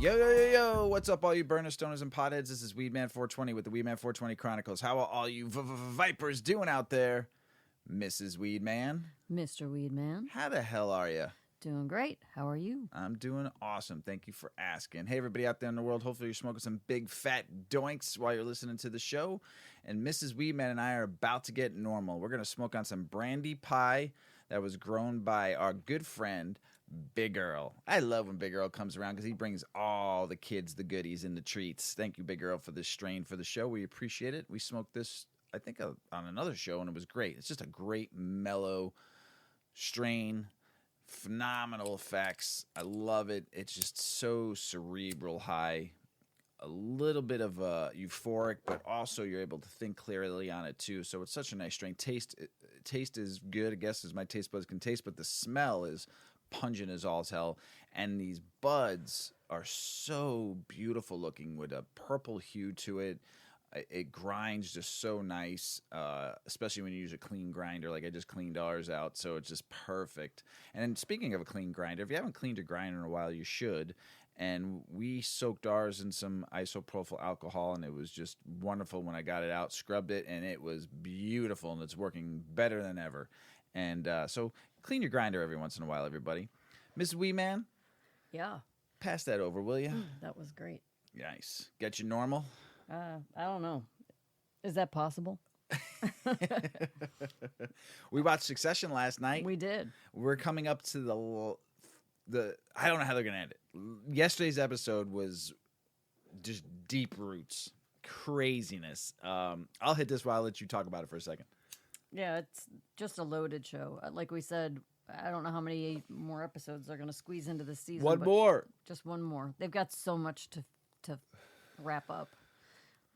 Yo, yo, yo, yo, what's up, all you burner stoners and potheads? This is Weedman 420 with the Weedman 420 Chronicles. How are all you vipers doing out there? Mrs Weedman. Mr. Weedman. How the hell are you? Doing great. How are you? I'm doing awesome. Thank you for asking. Hey, everybody out there in the world. Hopefully you're smoking some big fat doinks while you're listening to the show. And Mrs. Weedman and I are about to get normal. We're going to smoke on some brandy pie that was grown by our good friend, Big Earl. I love when Big Earl comes around because he brings all the kids the goodies and the treats. Thank you, Big Earl, for this strain for the show. We appreciate it. We smoked this, I think, on another show, and it was great. It's just a great, mellow strain. Phenomenal effects. I love it. It's just so cerebral high. A little bit of euphoric, but also you're able to think clearly on it too. So it's such a nice strain. Taste is good, I guess, as my taste buds can taste, but the smell is pungent as all hell. And these buds are so beautiful looking with a purple hue to it. It grinds just so nice, especially when you use a clean grinder. Like I just cleaned ours out, so it's just perfect. And speaking of a clean grinder, if you haven't cleaned your grinder in a while, you should. And we soaked ours in some isopropyl alcohol, and it was just wonderful when I got it out, scrubbed it, and it was beautiful, and it's working better than ever. And so clean your grinder every once in a while, everybody. Mrs. Weedman? Yeah. Pass that over, will you? That was great. Nice. Get you normal? I don't know. Is that possible? We watched Succession last night. We did. We're coming up to the I don't know how they're going to end it. Yesterday's episode was just deep roots, craziness. I'll hit this while I let you talk about it for a second. Yeah, it's just a loaded show. Like we said, I don't know how many more episodes they're going to squeeze into this season. One more. Just one more. They've got so much to wrap up.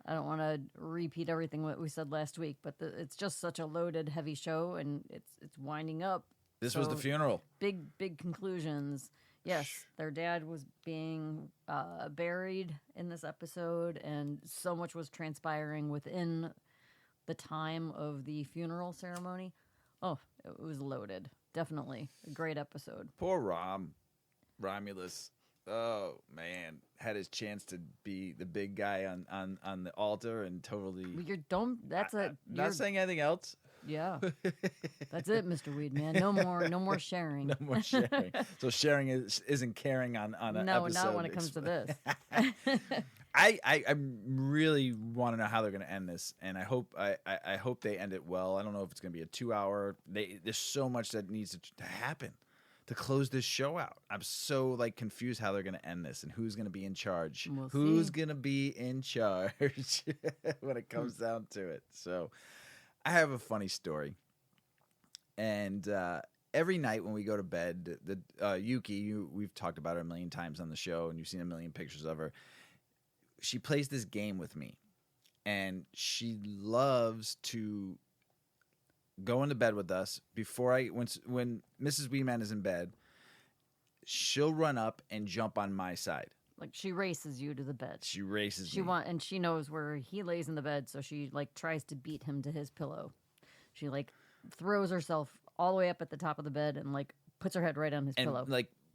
I don't want to repeat everything what we said last week, but it's just such a loaded, heavy show, and it's winding up. This was the funeral. Big conclusions. Yes, their dad was being buried in this episode, and so much was transpiring within the time of the funeral ceremony. Oh, it was loaded. Definitely a great episode. Poor Romulus. Oh man, had his chance to be the big guy on the altar and totally. Not saying anything else. Yeah, that's it, Mr. Weedman. No more sharing. No more sharing. So sharing isn't caring on an no, episode. not when it comes to this. I really want to know how they're going to end this, and I hope they end it well. I don't know if it's going to be a 2-hour. There's so much that needs to happen to close this show out. I'm so confused how they're going to end this and who's going to be in charge. Who's going to be in charge when it comes down to it. So I have a funny story. And every night when we go to bed, the Yuki, we've talked about her a million times on the show, and you've seen a million pictures of her. She plays this game with me, and she loves to go into bed with us when Mrs. Weedman is in bed. She'll run up and jump on my side. Like she races you to the bed. She races me. And she knows where he lays in the bed, so she tries to beat him to his pillow. She throws herself all the way up at the top of the bed and puts her head right on his pillow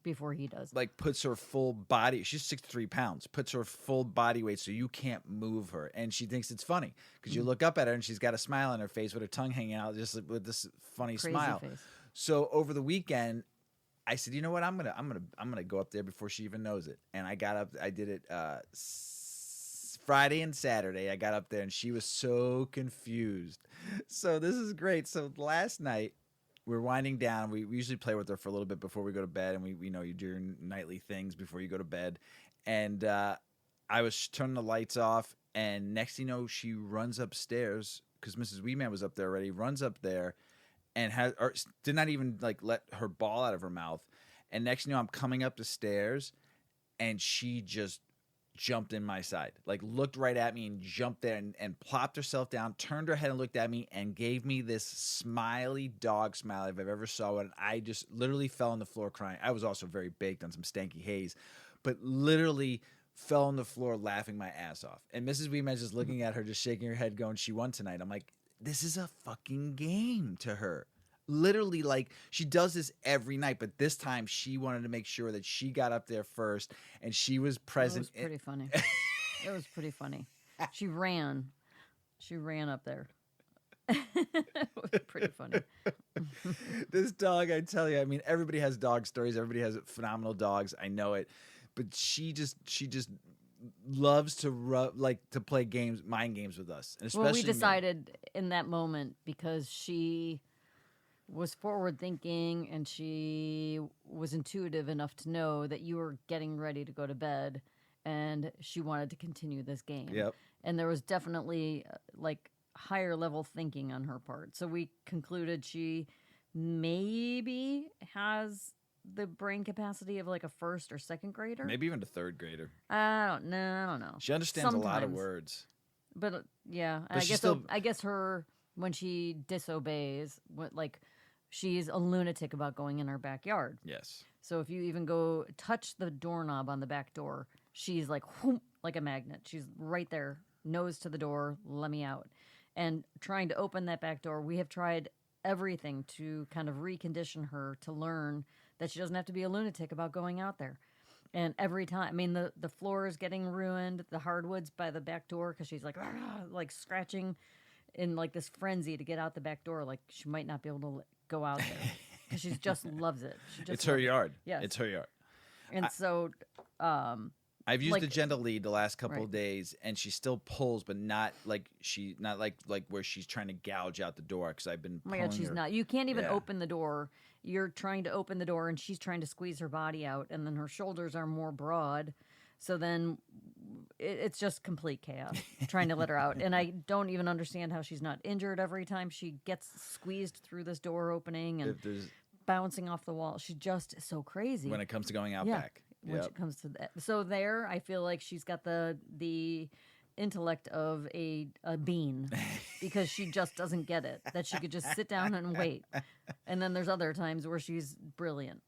before he does. Puts her full body. She's 63 pounds. Puts her full body weight so you can't move her, and she thinks it's funny because you look up at her and she's got a smile on her face with her tongue hanging out, just with this funny Crazy smile. Face. So over the weekend, I said, you know what? I'm gonna go up there before she even knows it. And I got up. I did it Friday and Saturday. I got up there and she was so confused. So this is great. So last night, we're winding down. We usually play with her for a little bit before we go to bed, and we know you do your nightly things before you go to bed. And I was turning the lights off, and next thing you know, she runs upstairs because Mrs. Weedman was up there already. Runs up there, and did not even let her ball out of her mouth. And next thing you know, I'm coming up the stairs, and she just jumped in my side, looked right at me and jumped there and plopped herself down, turned her head and looked at me and gave me this smiley dog smile if I've ever saw one. I just literally fell on the floor crying. I was also very baked on some stanky haze, but literally fell on the floor laughing my ass off. And Mrs. Weedman's just looking at her, just shaking her head going, she won tonight. I'm like, this is a fucking game to her. literally, like, she does this every night, but this time she wanted to make sure that she got up there first and she was present. It was pretty funny. It was pretty funny. She ran up there. It was pretty funny. This dog, I tell you, I mean, everybody has dog stories. Everybody has phenomenal dogs. I know it, but she just loves to play games, mind games with us. And especially Well, we decided in that moment, because she was forward thinking and she was intuitive enough to know that you were getting ready to go to bed, and she wanted to continue this game. Yep. And there was definitely like higher level thinking on her part. So we concluded she maybe has the brain capacity of like a first or second grader. Maybe even a third grader. I don't know. She understands a lot of words. But yeah, But I guess her, when she disobeys, like, she's a lunatic about going in her backyard. Yes. So if you even go touch the doorknob on the back door, she's like whoop, like a magnet. She's right there, nose to the door, let me out. And trying to open that back door, we have tried everything to kind of recondition her to learn that she doesn't have to be a lunatic about going out there. And every time, I mean, the floor is getting ruined, the hardwoods by the back door, because she's like scratching in like this frenzy to get out the back door. Like she might not be able to go out there because she just loves it. It's her yard. Yes. It's her yard. And I've used the gentle lead the last couple of days, and she still pulls, but not like where she's trying to gouge out the door, because I've been. Oh my God, she's not. You can't even open the door. You're trying to open the door, and she's trying to squeeze her body out, and then her shoulders are more broad. So then it's just complete chaos trying to let her out. And I don't even understand how she's not injured every time she gets squeezed through this door opening and bouncing off the wall. She's just so crazy when it comes to going out back. When it comes to that. So there, I feel like she's got the intellect of a bean, because she just doesn't get it, that she could just sit down and wait. And then there's other times where she's brilliant.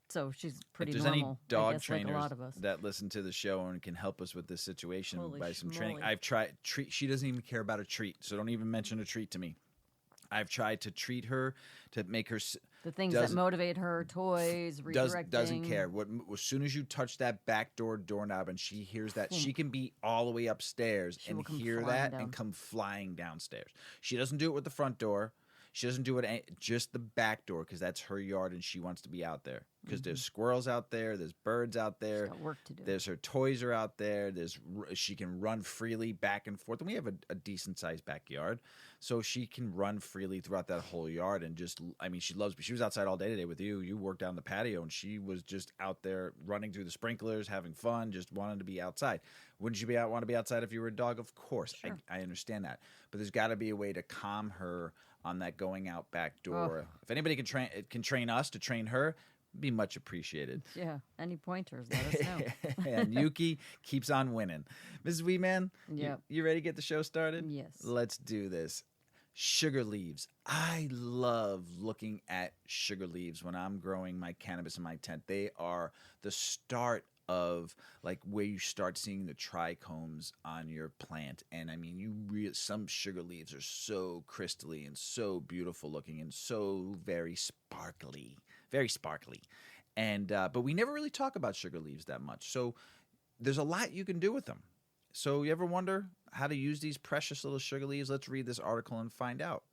So she's pretty normal. If there's any dog I guess, trainers like a lot of us that listen to the show and can help us with this situation by some training, schmoly. I've tried. She doesn't even care about a treat, so don't even mention a treat to me. I've tried to treat her, to make her the things that motivate her, toys, redirecting. Doesn't care. As soon as you touch that back doorknob and she hears that, she can be all the way upstairs and hear that and come flying downstairs. She doesn't do it with the front door. She doesn't do it just the back door, because that's her yard and she wants to be out there. Because there's squirrels out there, there's birds out there. She's got work to do. There's her toys are out there. She can run freely back and forth, and we have a decent sized backyard, so she can run freely throughout that whole yard. And she loves. She was outside all day today with you. You worked down the patio, and she was just out there running through the sprinklers, having fun, just wanting to be outside. Wouldn't you want to be outside if you were a dog? Of course, sure. I understand that, but there's got to be a way to calm her on that going out back door. Oh. If anybody can train us to train her, be much appreciated. Yeah, any pointers, let us know. And Yuki keeps on winning. Mrs. Weedman, you ready to get the show started? Yes. Let's do this. Sugar leaves. I love looking at sugar leaves when I'm growing my cannabis in my tent. They are the start of like where you start seeing the trichomes on your plant. And I mean, some sugar leaves are so crystally and so beautiful looking and so very sparkly. And but we never really talk about sugar leaves that much. So there's a lot you can do with them. So you ever wonder how to use these precious little sugar leaves? Let's read this article and find out.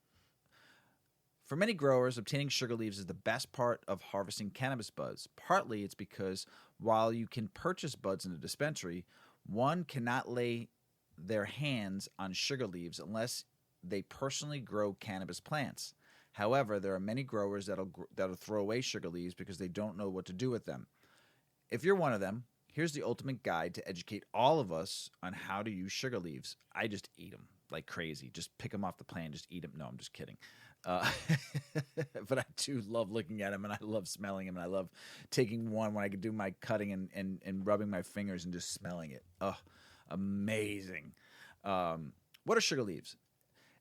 For many growers, obtaining sugar leaves is the best part of harvesting cannabis buds. Partly it's because while you can purchase buds in a dispensary, one cannot lay their hands on sugar leaves unless they personally grow cannabis plants. However, there are many growers that'll throw away sugar leaves because they don't know what to do with them. If you're one of them, here's the ultimate guide to educate all of us on how to use sugar leaves. I just eat them like crazy. Just pick them off the plant, just eat them. No, I'm just kidding. But I do love looking at them, and I love smelling them, and I love taking one when I can do my cutting and rubbing my fingers and just smelling it. Oh, amazing. What are sugar leaves?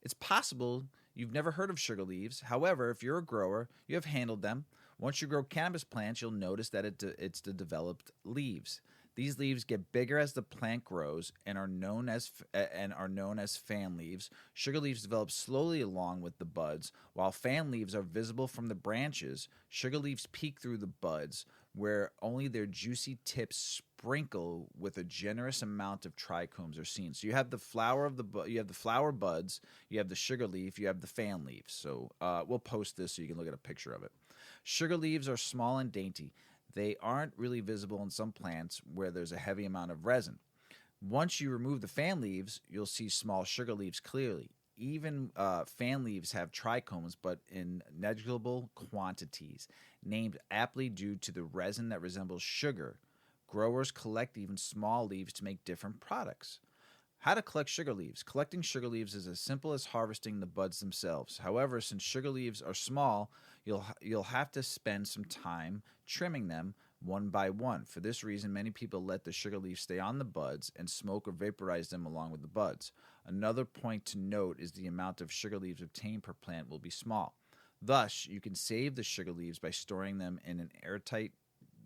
It's possible you've never heard of sugar leaves. However, if you're a grower, you have handled them. Once you grow cannabis plants, you'll notice that it's the developed leaves. These leaves get bigger as the plant grows and are known as fan leaves. Sugar leaves develop slowly along with the buds, while fan leaves are visible from the branches. Sugar leaves peek through the buds, where only their juicy tips sprinkle with a generous amount of trichomes are seen. So you have the flower you have the flower buds, you have the sugar leaf, you have the fan leaves. So we'll post this so you can look at a picture of it. Sugar leaves are small and dainty. They aren't really visible in some plants where there's a heavy amount of resin. Once you remove the fan leaves, you'll see small sugar leaves clearly. Even fan leaves have trichomes, but in negligible quantities, named aptly due to the resin that resembles sugar. Growers collect even small leaves to make different products. How to collect sugar leaves. Collecting sugar leaves is as simple as harvesting the buds themselves. However, since sugar leaves are small, you'll have to spend some time trimming them one by one. For this reason, many people let the sugar leaves stay on the buds and smoke or vaporize them along with the buds. Another point to note is the amount of sugar leaves obtained per plant will be small. Thus, you can save the sugar leaves by storing them in an airtight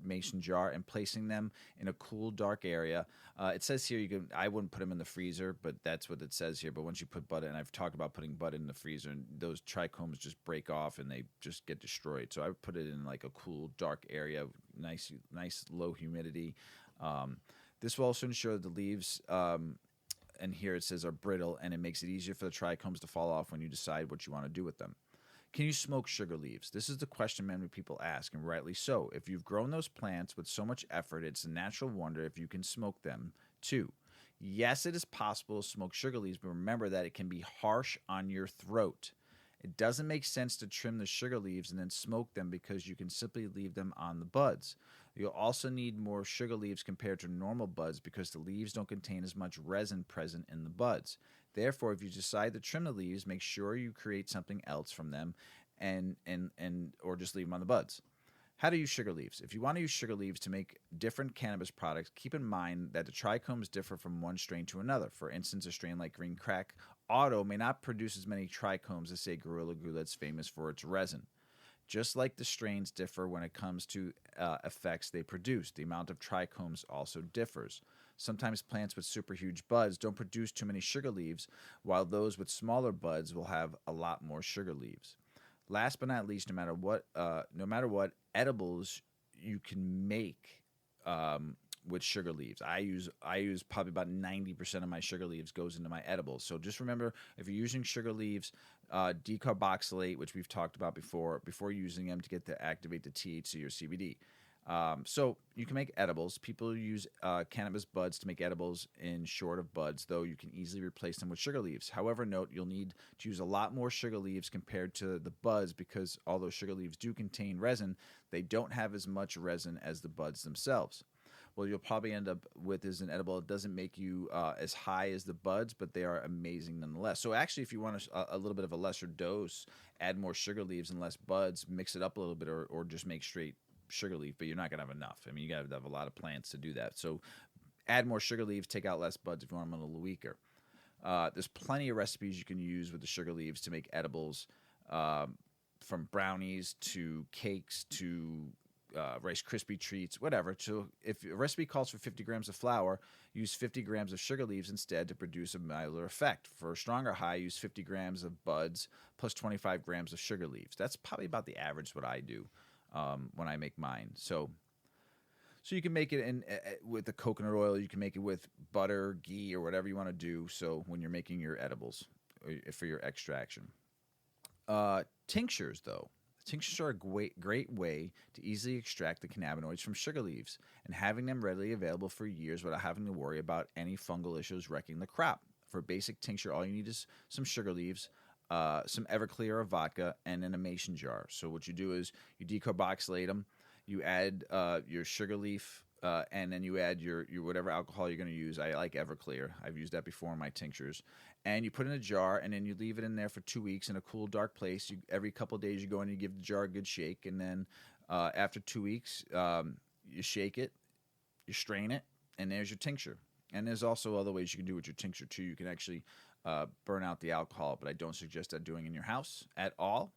mason jar and placing them in a cool, dark area. It says here I wouldn't put them in the freezer, but that's what it says here. But once you put bud in, I've talked about putting bud in the freezer, and those trichomes just break off and they just get destroyed. So I would put it in like a cool, dark area, nice low humidity. This will also ensure that the leaves, and here it says, are brittle, and it makes it easier for the trichomes to fall off when you decide what you want to do with them. Can you smoke sugar leaves? This is the question many people ask, and rightly so. If you've grown those plants with so much effort, it's a natural wonder if you can smoke them too. Yes, it is possible to smoke sugar leaves, but remember that it can be harsh on your throat. It doesn't make sense to trim the sugar leaves and then smoke them because you can simply leave them on the buds. You'll also need more sugar leaves compared to normal buds because the leaves don't contain as much resin present in the buds. Therefore, if you decide to trim the leaves, make sure you create something else from them or just leave them on the buds. How to use sugar leaves. If you want to use sugar leaves to make different cannabis products, keep in mind that the trichomes differ from one strain to another. For instance, a strain like Green Crack Auto may not produce as many trichomes as, say, Gorilla Glue, that's famous for its resin. Just like the strains differ when it comes to effects they produce, the amount of trichomes also differs. Sometimes plants with super huge buds don't produce too many sugar leaves, while those with smaller buds will have a lot more sugar leaves. Last but not least, no matter what, edibles you can make with sugar leaves. I use probably about 90% of my sugar leaves goes into my edibles. So just remember, if you're using sugar leaves, decarboxylate, which we've talked about before using them to activate the THC or CBD. So you can make edibles. People use cannabis buds to make edibles in short of buds, though you can easily replace them with sugar leaves. However, note you'll need to use a lot more sugar leaves compared to the buds because although sugar leaves do contain resin, they don't have as much resin as the buds themselves. What you'll probably end up with is an edible. It doesn't make you as high as the buds, but they are amazing nonetheless. So actually, if you want a little bit of a lesser dose, add more sugar leaves and less buds, mix it up a little bit, or just make straight sugar leaf, but you're not going to have enough. I mean, you got to have a lot of plants to do that. So add more sugar leaves, take out less buds if you want them a little weaker. There's plenty of recipes you can use with the sugar leaves to make edibles, from brownies to cakes to Rice Krispie treats, whatever. So if a recipe calls for 50 grams of flour, use 50 grams of sugar leaves instead to produce a milder effect. For a stronger high, use 50 grams of buds plus 25 grams of sugar leaves. That's probably about the average what I do when I make mine. So you can make it with the coconut oil. You can make it with butter, ghee, or whatever you want to do. So when you're making your edibles for your extraction. Tinctures, though. Tinctures are a great way to easily extract the cannabinoids from sugar leaves and having them readily available for years without having to worry about any fungal issues wrecking the crop. For a basic tincture, all you need is some sugar leaves, some Everclear or vodka, and then a mason jar. So what you do is you decarboxylate them, you add your sugar leaf, and then you add your whatever alcohol you're going to use. I like Everclear. I've used that before in my tinctures. And you put it in a jar, and then you leave it in there for 2 weeks in a cool, dark place. Every couple of days you go in and you give the jar a good shake, and then after 2 weeks, you shake it, you strain it, and there's your tincture. And there's also other ways you can do with your tincture, too. You can actually burn out the alcohol, but I don't suggest that doing in your house at all.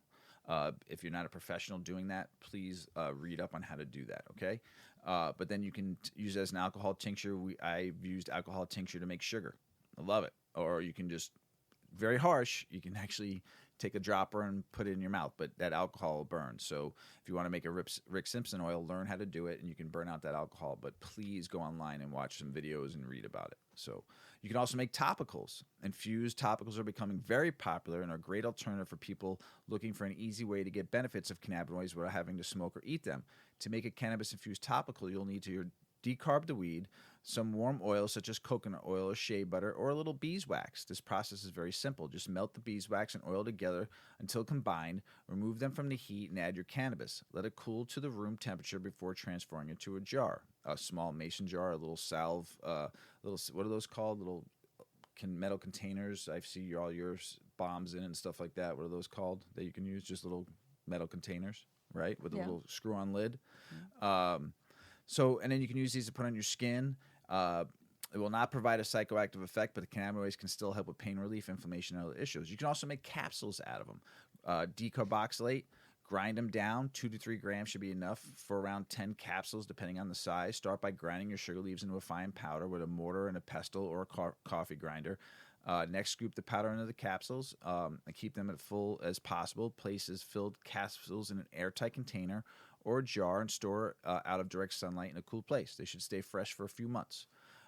If you're not a professional doing that, please read up on how to do that, okay? But then you can use it as an alcohol tincture. I've used alcohol tincture to make sugar. I love it. Or you can just, very harsh, you can actually take a dropper and put it in your mouth, but that alcohol will burn. So if you want to make a Rick Simpson oil, learn how to do it, and you can burn out that alcohol. But please go online and watch some videos and read about it. So you can also make topicals. Infused topicals are becoming very popular and are a great alternative for people looking for an easy way to get benefits of cannabinoids without having to smoke or eat them. To make a cannabis-infused topical, you'll need to decarb the weed, some warm oil such as coconut oil or shea butter, or a little beeswax. This process is very simple. Just melt the beeswax and oil together until combined. Remove them from the heat and add your cannabis. Let it cool to the room temperature before transferring it to a jar. A small mason jar, a little salve, what are those called? Little metal containers. I see all yours bombs in and stuff like that. What are those called that you can use? Just little metal containers, right? With a little screw-on lid. And then you can use these to put on your skin. It will not provide a psychoactive effect, but the cannabinoids can still help with pain relief, inflammation, and other issues. You can also make capsules out of them. Decarboxylate, grind them down. 2 to 3 grams should be enough for around 10 capsules, depending on the size. Start by grinding your sugar leaves into a fine powder with a mortar and a pestle or a coffee grinder. Next, scoop the powder into the capsules and keep them as full as possible. Place filled capsules in an airtight container or a jar and store out of direct sunlight in a cool place. They should stay fresh for a few months.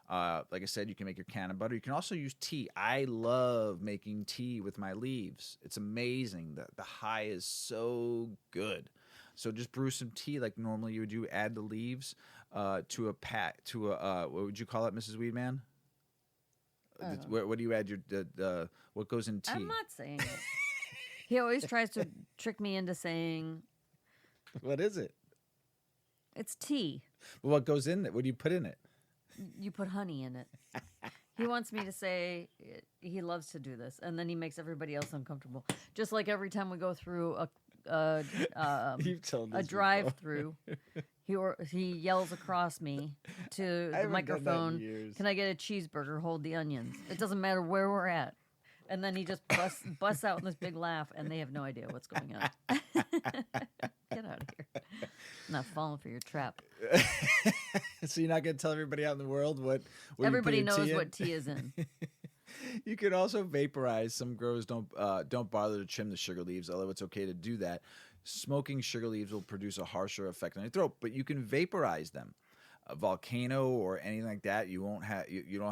Like I said, you can make your canna butter. You can also use tea. I love making tea with my leaves. It's amazing. The high is so good. So just brew some tea like normally you would do. Add the leaves to a what would you call it, Mrs. Weedman? What do you add what goes in tea? I'm not saying it. He always tries to trick me into saying, what is it? It's tea. Well, what goes in it? What do you put in it? You put honey in it. He wants me to say he loves to do this, and then he makes everybody else uncomfortable. Just like every time we go through a drive-through, he yells across me to the microphone, "Can I get a cheeseburger? Hold the onions." It doesn't matter where we're at. And then he just busts out in this big laugh, and they have no idea what's going on. Get out of here. I'm not falling for your trap. So you're not going to tell everybody out in the world what everybody knows what tea is in. You can also vaporize. Some growers don't bother to trim the sugar leaves, although it's okay to do that. Smoking sugar leaves will produce a harsher effect on your throat, but you can vaporize them. A volcano or anything like that, you don't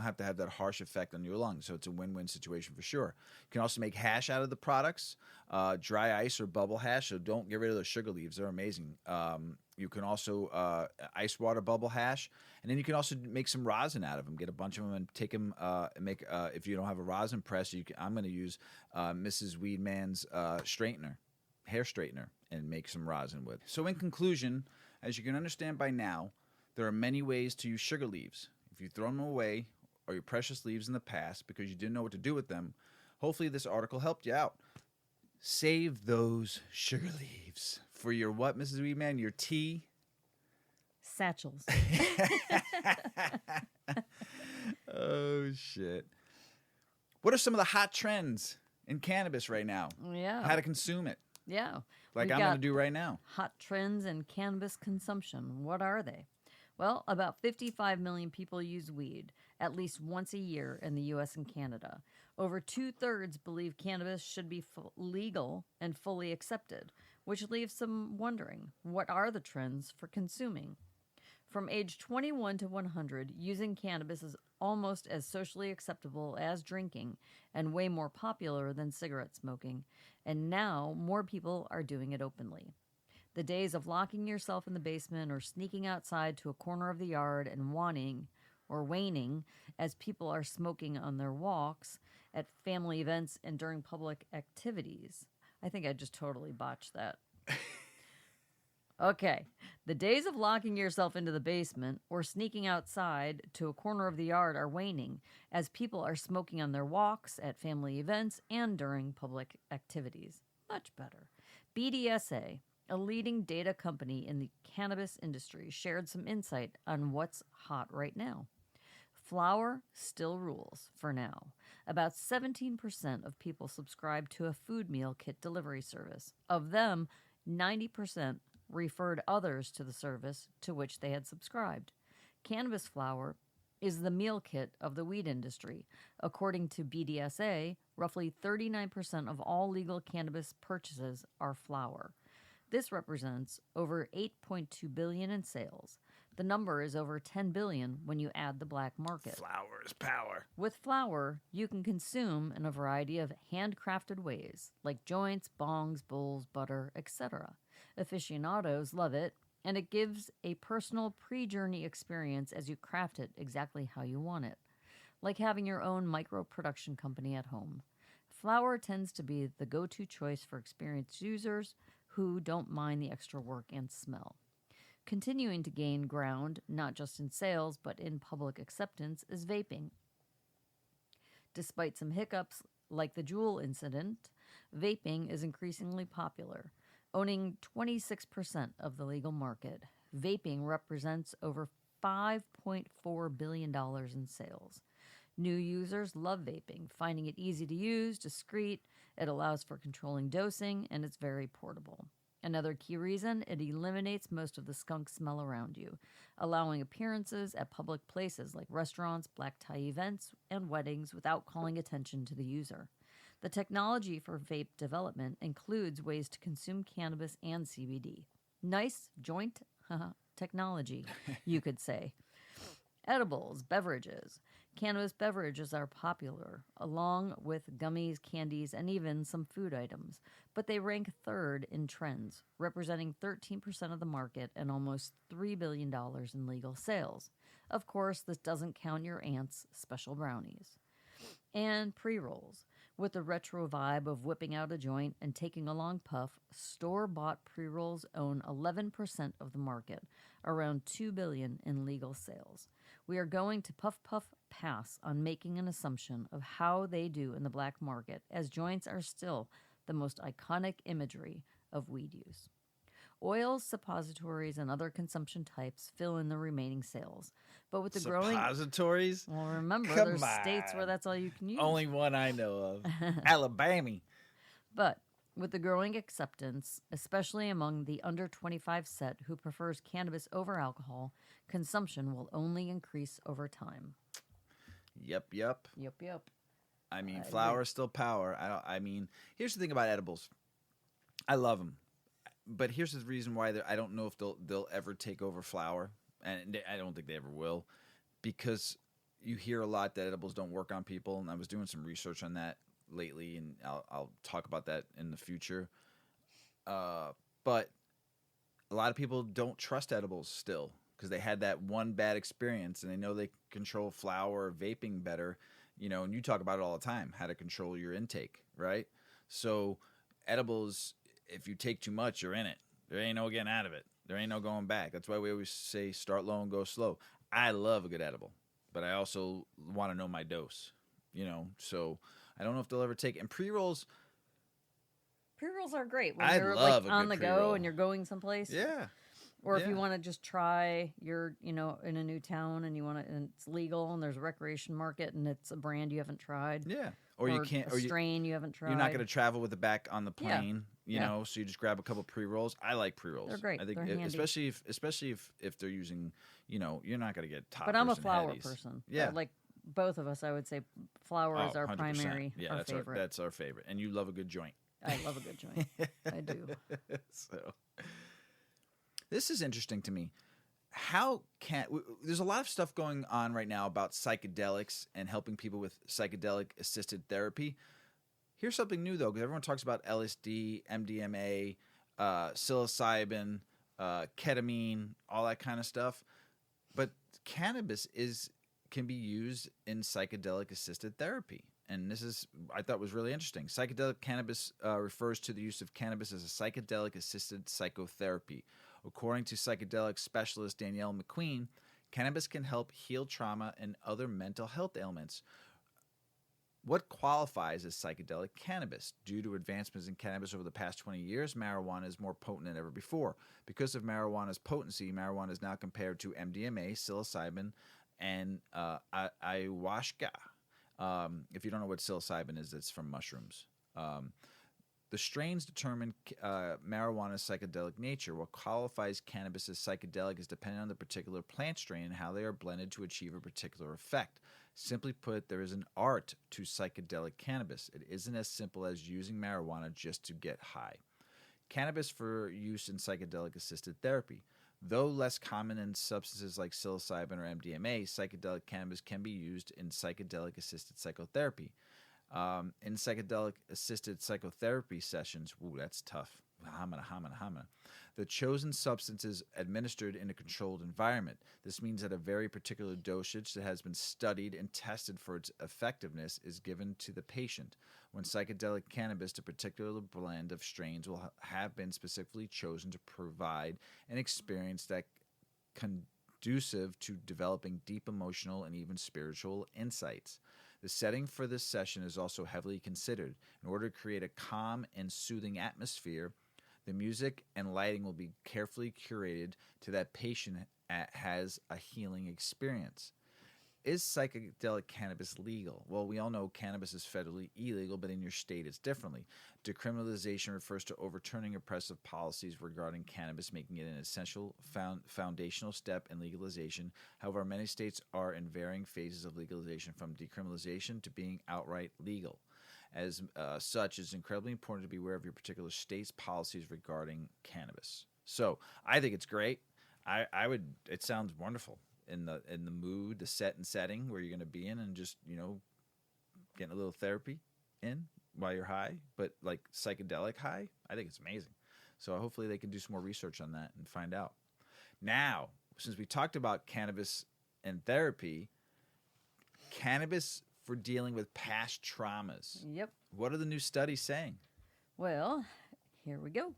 have to have that harsh effect on your lungs. So it's a win-win situation for sure. You can also make hash out of the products, dry ice or bubble hash. So don't get rid of those sugar leaves; they're amazing. You can also ice water bubble hash, and then you can also make some rosin out of them. Get a bunch of them and take them. Make if you don't have a rosin press, I'm going to use Mrs. Weedman's hair straightener, and make some rosin with. So in conclusion, as you can understand by now, there are many ways to use sugar leaves. If you throw them away or your precious leaves in the past because you didn't know what to do with them, hopefully this article helped you out. Save those sugar leaves for your what, Mrs. Weedman? Your tea? Satchels. Oh, shit. What are some of the hot trends in cannabis right now? Yeah. How to consume it? Yeah. Like I'm going to do right now. Hot trends in cannabis consumption. What are they? Well, about 55 million people use weed at least once a year in the U.S. and Canada. Over 2/3 believe cannabis should be legal and fully accepted, which leaves some wondering, what are the trends for consuming? From age 21 to 100, using cannabis is almost as socially acceptable as drinking and way more popular than cigarette smoking. And now more people are doing it openly. The days of locking yourself in the basement or sneaking outside to a corner of the yard and waning as people are smoking on their walks, at family events, and during public activities. I think I just totally botched that. Okay. The days of locking yourself into the basement or sneaking outside to a corner of the yard are waning as people are smoking on their walks, at family events, and during public activities. Much better. BDSA, a leading data company in the cannabis industry, shared some insight on what's hot right now. Flour still rules for now. About 17% of people subscribe to a food meal kit delivery service. Of them, 90% referred others to the service to which they had subscribed. Cannabis flour is the meal kit of the weed industry. According to BDSA, roughly 39% of all legal cannabis purchases are flour. This represents over $8.2 billion in sales. The number is over $10 billion when you add the black market. Flour is power. With flour, you can consume in a variety of handcrafted ways, like joints, bongs, bowls, butter, etc. Aficionados love it, and it gives a personal pre-journey experience as you craft it exactly how you want it, like having your own micro-production company at home. Flour tends to be the go-to choice for experienced users who don't mind the extra work and smell. Continuing to gain ground, not just in sales, but in public acceptance, is vaping. Despite some hiccups, like the Juul incident, vaping is increasingly popular, owning 26% of the legal market. Vaping represents over $5.4 billion in sales. New users love vaping, finding it easy to use, discreet, it allows for controlling dosing, and it's very portable. Another key reason, it eliminates most of the skunk smell around you, allowing appearances at public places like restaurants, black tie events, and weddings without calling attention to the user. The technology for vape development includes ways to consume cannabis and CBD. Nice joint technology, you could say. Edibles, beverages. Cannabis beverages are popular, along with gummies, candies, and even some food items. But they rank third in trends, representing 13% of the market and almost $3 billion in legal sales. Of course, this doesn't count your aunt's special brownies. And pre-rolls. With the retro vibe of whipping out a joint and taking a long puff, store-bought pre-rolls own 11% of the market, around $2 billion in legal sales. We are going to pass on making an assumption of how they do in the black market, as joints are still the most iconic imagery of weed use. Oils, suppositories, and other consumption types fill in the remaining sales. But with the growing... Suppositories? Well, remember, Come there's on. states where that's all you can use. Only one I know of. Alabama. But with the growing acceptance, especially among the under 25 set who prefers cannabis over alcohol, consumption will only increase over time. Yep. Yep. I mean, flour is still power. I mean, here's the thing about edibles. I love them. But here's the reason why I don't know if they'll ever take over flour, and I don't think they ever will, because you hear a lot that edibles don't work on people, and I was doing some research on that lately, and I'll talk about that in the future. But a lot of people don't trust edibles still because they had that one bad experience, and they know they control flour or vaping better, and you talk about it all the time, how to control your intake, right? So edibles, if you take too much, you're in it. There ain't no getting out of it. There ain't no going back. That's why we always say start low and go slow. I love a good edible, but I also want to know my dose, So I don't know if they'll ever take it. And pre-rolls. Pre-rolls are great when I you're love like a on good the go pre-roll. and you're going someplace. Yeah. Or if you want to just try, you're, in a new town and and it's legal and there's a recreation market and it's a brand you haven't tried. Yeah. Or you can't, a strain you haven't tried. You're not going to travel with it back on the plane, Yeah. So you just grab a couple pre-rolls. I like pre-rolls. They're great. I think They're handy. especially if they're using, you're not going to get toppers. But I'm a and flour headies. person. Yeah. Like both of us, I would say flour is our 100%. primary, Yeah, our favorite. That's our favorite. And you love a good joint. I love a good joint. I do. So this is interesting to me. There's a lot of stuff going on right now about psychedelics and helping people with psychedelic assisted therapy. Here's something new though, because everyone talks about LSD, MDMA, psilocybin, ketamine, all that kind of stuff. But cannabis can be used in psychedelic assisted therapy. And this is, I thought was really interesting. Psychedelic cannabis refers to the use of cannabis as a psychedelic assisted psychotherapy. According to psychedelic specialist Danielle McQueen, cannabis can help heal trauma and other mental health ailments. What qualifies as psychedelic cannabis? Due to advancements in cannabis over the past 20 years, marijuana is more potent than ever before. Because of marijuana's potency, marijuana is now compared to MDMA, psilocybin, and ayahuasca. If you don't know what psilocybin is, it's from mushrooms. The strains determine marijuana's psychedelic nature. What qualifies cannabis as psychedelic is dependent on the particular plant strain and how they are blended to achieve a particular effect. Simply put, there is an art to psychedelic cannabis. It isn't as simple as using marijuana just to get high. Cannabis for use in psychedelic-assisted therapy. Though less common in substances like psilocybin or MDMA, psychedelic cannabis can be used in psychedelic-assisted psychotherapy. In psychedelic-assisted psychotherapy sessions, that's tough. Hamana. The chosen substance is administered in a controlled environment. This means that a very particular dosage that has been studied and tested for its effectiveness is given to the patient. When psychedelic cannabis, a particular blend of strains will have been specifically chosen to provide an experience that conducive to developing deep emotional and even spiritual insights. The setting for this session is also heavily considered. In order to create a calm and soothing atmosphere, the music and lighting will be carefully curated to that patient has a healing experience. Is psychedelic cannabis legal? Well, we all know cannabis is federally illegal, but in your state it's differently. Decriminalization refers to overturning oppressive policies regarding cannabis, making it an essential foundational step in legalization. However, many states are in varying phases of legalization, from decriminalization to being outright legal. As such, it's incredibly important to be aware of your particular state's policies regarding cannabis. So I think it's great. It sounds wonderful. In the mood, the setting where you're going to be in, and just, getting a little therapy in while you're high, but like psychedelic high. I think it's amazing. So hopefully they can do some more research on that and find out. Now, since we talked about cannabis and therapy, cannabis for dealing with past traumas. Yep. What are the new studies saying? Well, here we go.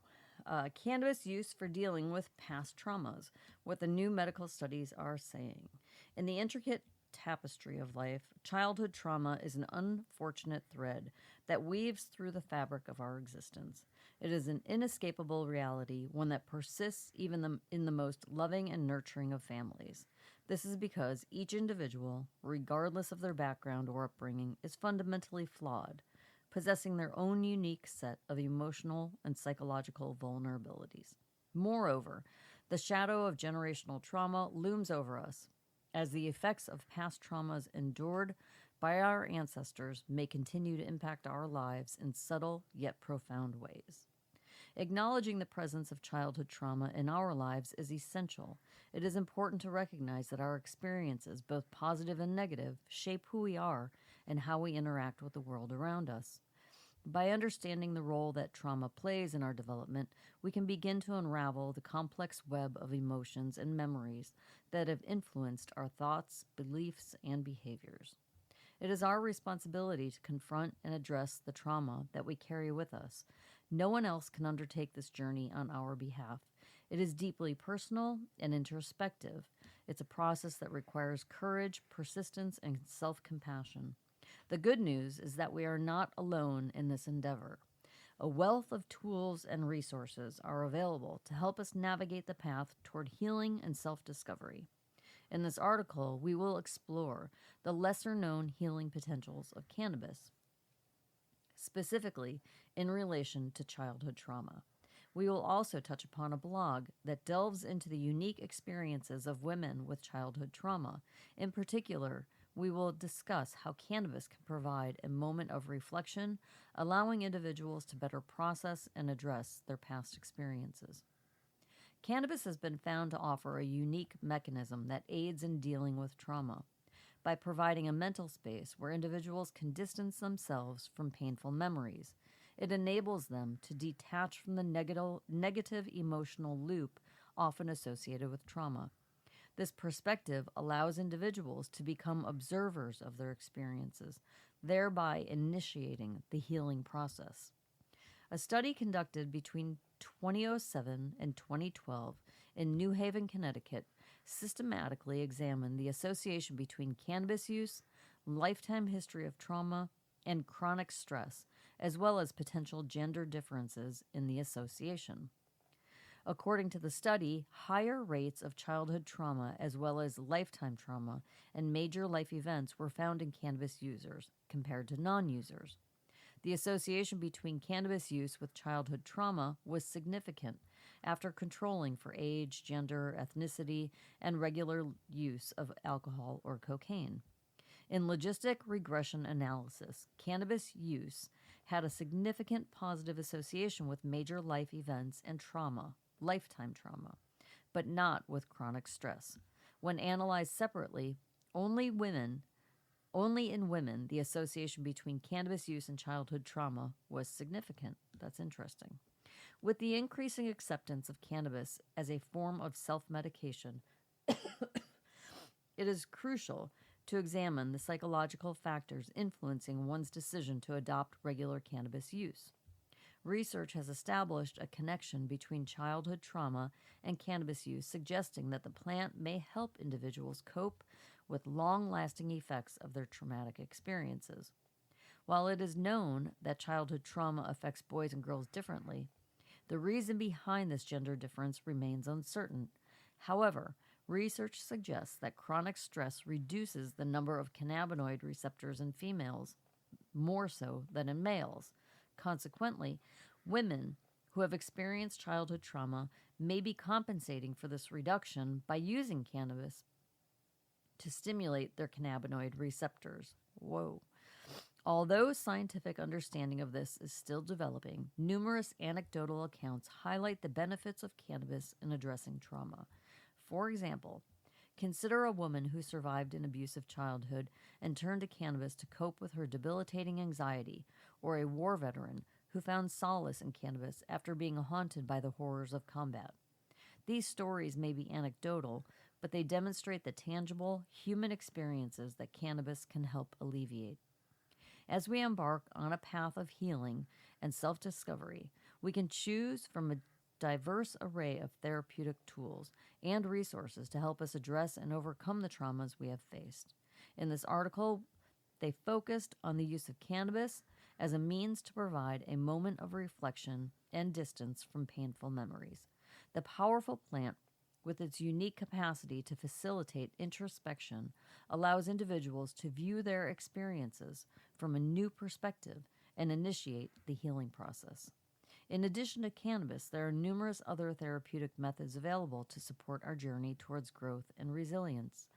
Cannabis use for dealing with past traumas, what the new medical studies are saying. In the intricate tapestry of life, childhood trauma is an unfortunate thread that weaves through the fabric of our existence. It is an inescapable reality, one that persists even in the most loving and nurturing of families. This is because each individual, regardless of their background or upbringing, is fundamentally flawed, possessing their own unique set of emotional and psychological vulnerabilities. Moreover, the shadow of generational trauma looms over us, as the effects of past traumas endured by our ancestors may continue to impact our lives in subtle yet profound ways. Acknowledging the presence of childhood trauma in our lives is essential. It is important to recognize that our experiences, both positive and negative, shape who we are and how we interact with the world around us. By understanding the role that trauma plays in our development, we can begin to unravel the complex web of emotions and memories that have influenced our thoughts, beliefs, and behaviors. It is our responsibility to confront and address the trauma that we carry with us. No one else can undertake this journey on our behalf. It is deeply personal and introspective. It's a process that requires courage, persistence, and self-compassion. The good news is that we are not alone in this endeavor. A wealth of tools and resources are available to help us navigate the path toward healing and self-discovery. In this article, we will explore the lesser-known healing potentials of cannabis, specifically in relation to childhood trauma. We will also touch upon a blog that delves into the unique experiences of women with childhood trauma. In particular, we will discuss how cannabis can provide a moment of reflection, allowing individuals to better process and address their past experiences. Cannabis has been found to offer a unique mechanism that aids in dealing with trauma by providing a mental space where individuals can distance themselves from painful memories. It enables them to detach from the negative emotional loop often associated with trauma. This perspective allows individuals to become observers of their experiences, thereby initiating the healing process. A study conducted between 2007 and 2012 in New Haven, Connecticut, systematically examined the association between cannabis use, lifetime history of trauma, and chronic stress, as well as potential gender differences in the association. According to the study, higher rates of childhood trauma as well as lifetime trauma and major life events were found in cannabis users compared to non users. The association between cannabis use with childhood trauma was significant after controlling for age, gender, ethnicity, and regular use of alcohol or cocaine. In logistic regression analysis, cannabis use had a significant positive association with major life events and trauma, lifetime trauma, but not with chronic stress. When analyzed separately, only in women, the association between cannabis use and childhood trauma was significant. That's interesting. With the increasing acceptance of cannabis as a form of self-medication, it is crucial to examine the psychological factors influencing one's decision to adopt regular cannabis use. Research has established a connection between childhood trauma and cannabis use, suggesting that the plant may help individuals cope with long-lasting effects of their traumatic experiences. While it is known that childhood trauma affects boys and girls differently, the reason behind this gender difference remains uncertain. However, research suggests that chronic stress reduces the number of cannabinoid receptors in females more so than in males. Consequently, women who have experienced childhood trauma may be compensating for this reduction by using cannabis to stimulate their cannabinoid receptors. Whoa. Although scientific understanding of this is still developing, numerous anecdotal accounts highlight the benefits of cannabis in addressing trauma. For example, consider a woman who survived an abusive childhood and turned to cannabis to cope with her debilitating anxiety, or a war veteran who found solace in cannabis after being haunted by the horrors of combat. These stories may be anecdotal, but they demonstrate the tangible, human experiences that cannabis can help alleviate. As we embark on a path of healing and self-discovery, we can choose from a diverse array of therapeutic tools and resources to help us address and overcome the traumas we have faced. In this article, they focused on the use of cannabis as a means to provide a moment of reflection and distance from painful memories. The powerful plant, with its unique capacity to facilitate introspection, allows individuals to view their experiences from a new perspective and initiate the healing process. In addition to cannabis, there are numerous other therapeutic methods available to support our journey towards growth and resilience.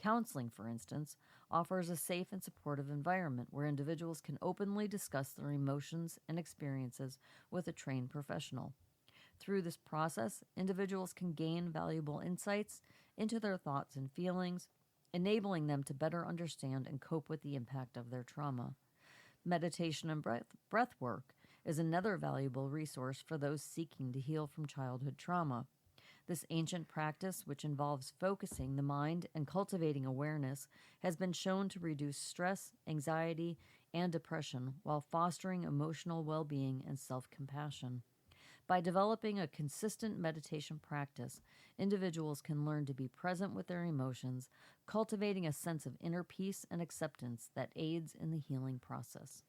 Counseling, for instance, offers a safe and supportive environment where individuals can openly discuss their emotions and experiences with a trained professional. Through this process, individuals can gain valuable insights into their thoughts and feelings, enabling them to better understand and cope with the impact of their trauma. Meditation and breath work is another valuable resource for those seeking to heal from childhood trauma. This ancient practice, which involves focusing the mind and cultivating awareness, has been shown to reduce stress, anxiety, and depression while fostering emotional well-being and self-compassion. By developing a consistent meditation practice, individuals can learn to be present with their emotions, cultivating a sense of inner peace and acceptance that aids in the healing process.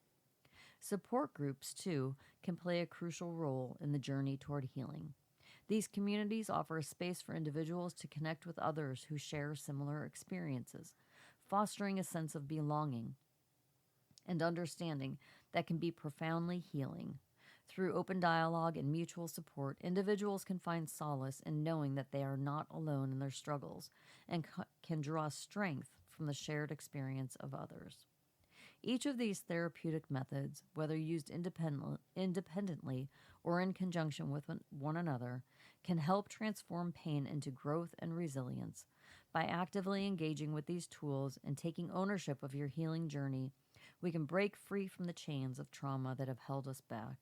Support groups, too, can play a crucial role in the journey toward healing. These communities offer a space for individuals to connect with others who share similar experiences, fostering a sense of belonging and understanding that can be profoundly healing. Through open dialogue and mutual support, individuals can find solace in knowing that they are not alone in their struggles and can draw strength from the shared experience of others. Each of these therapeutic methods, whether used independently or in conjunction with one another, can help transform pain into growth and resilience. By actively engaging with these tools and taking ownership of your healing journey, we can break free from the chains of trauma that have held us back.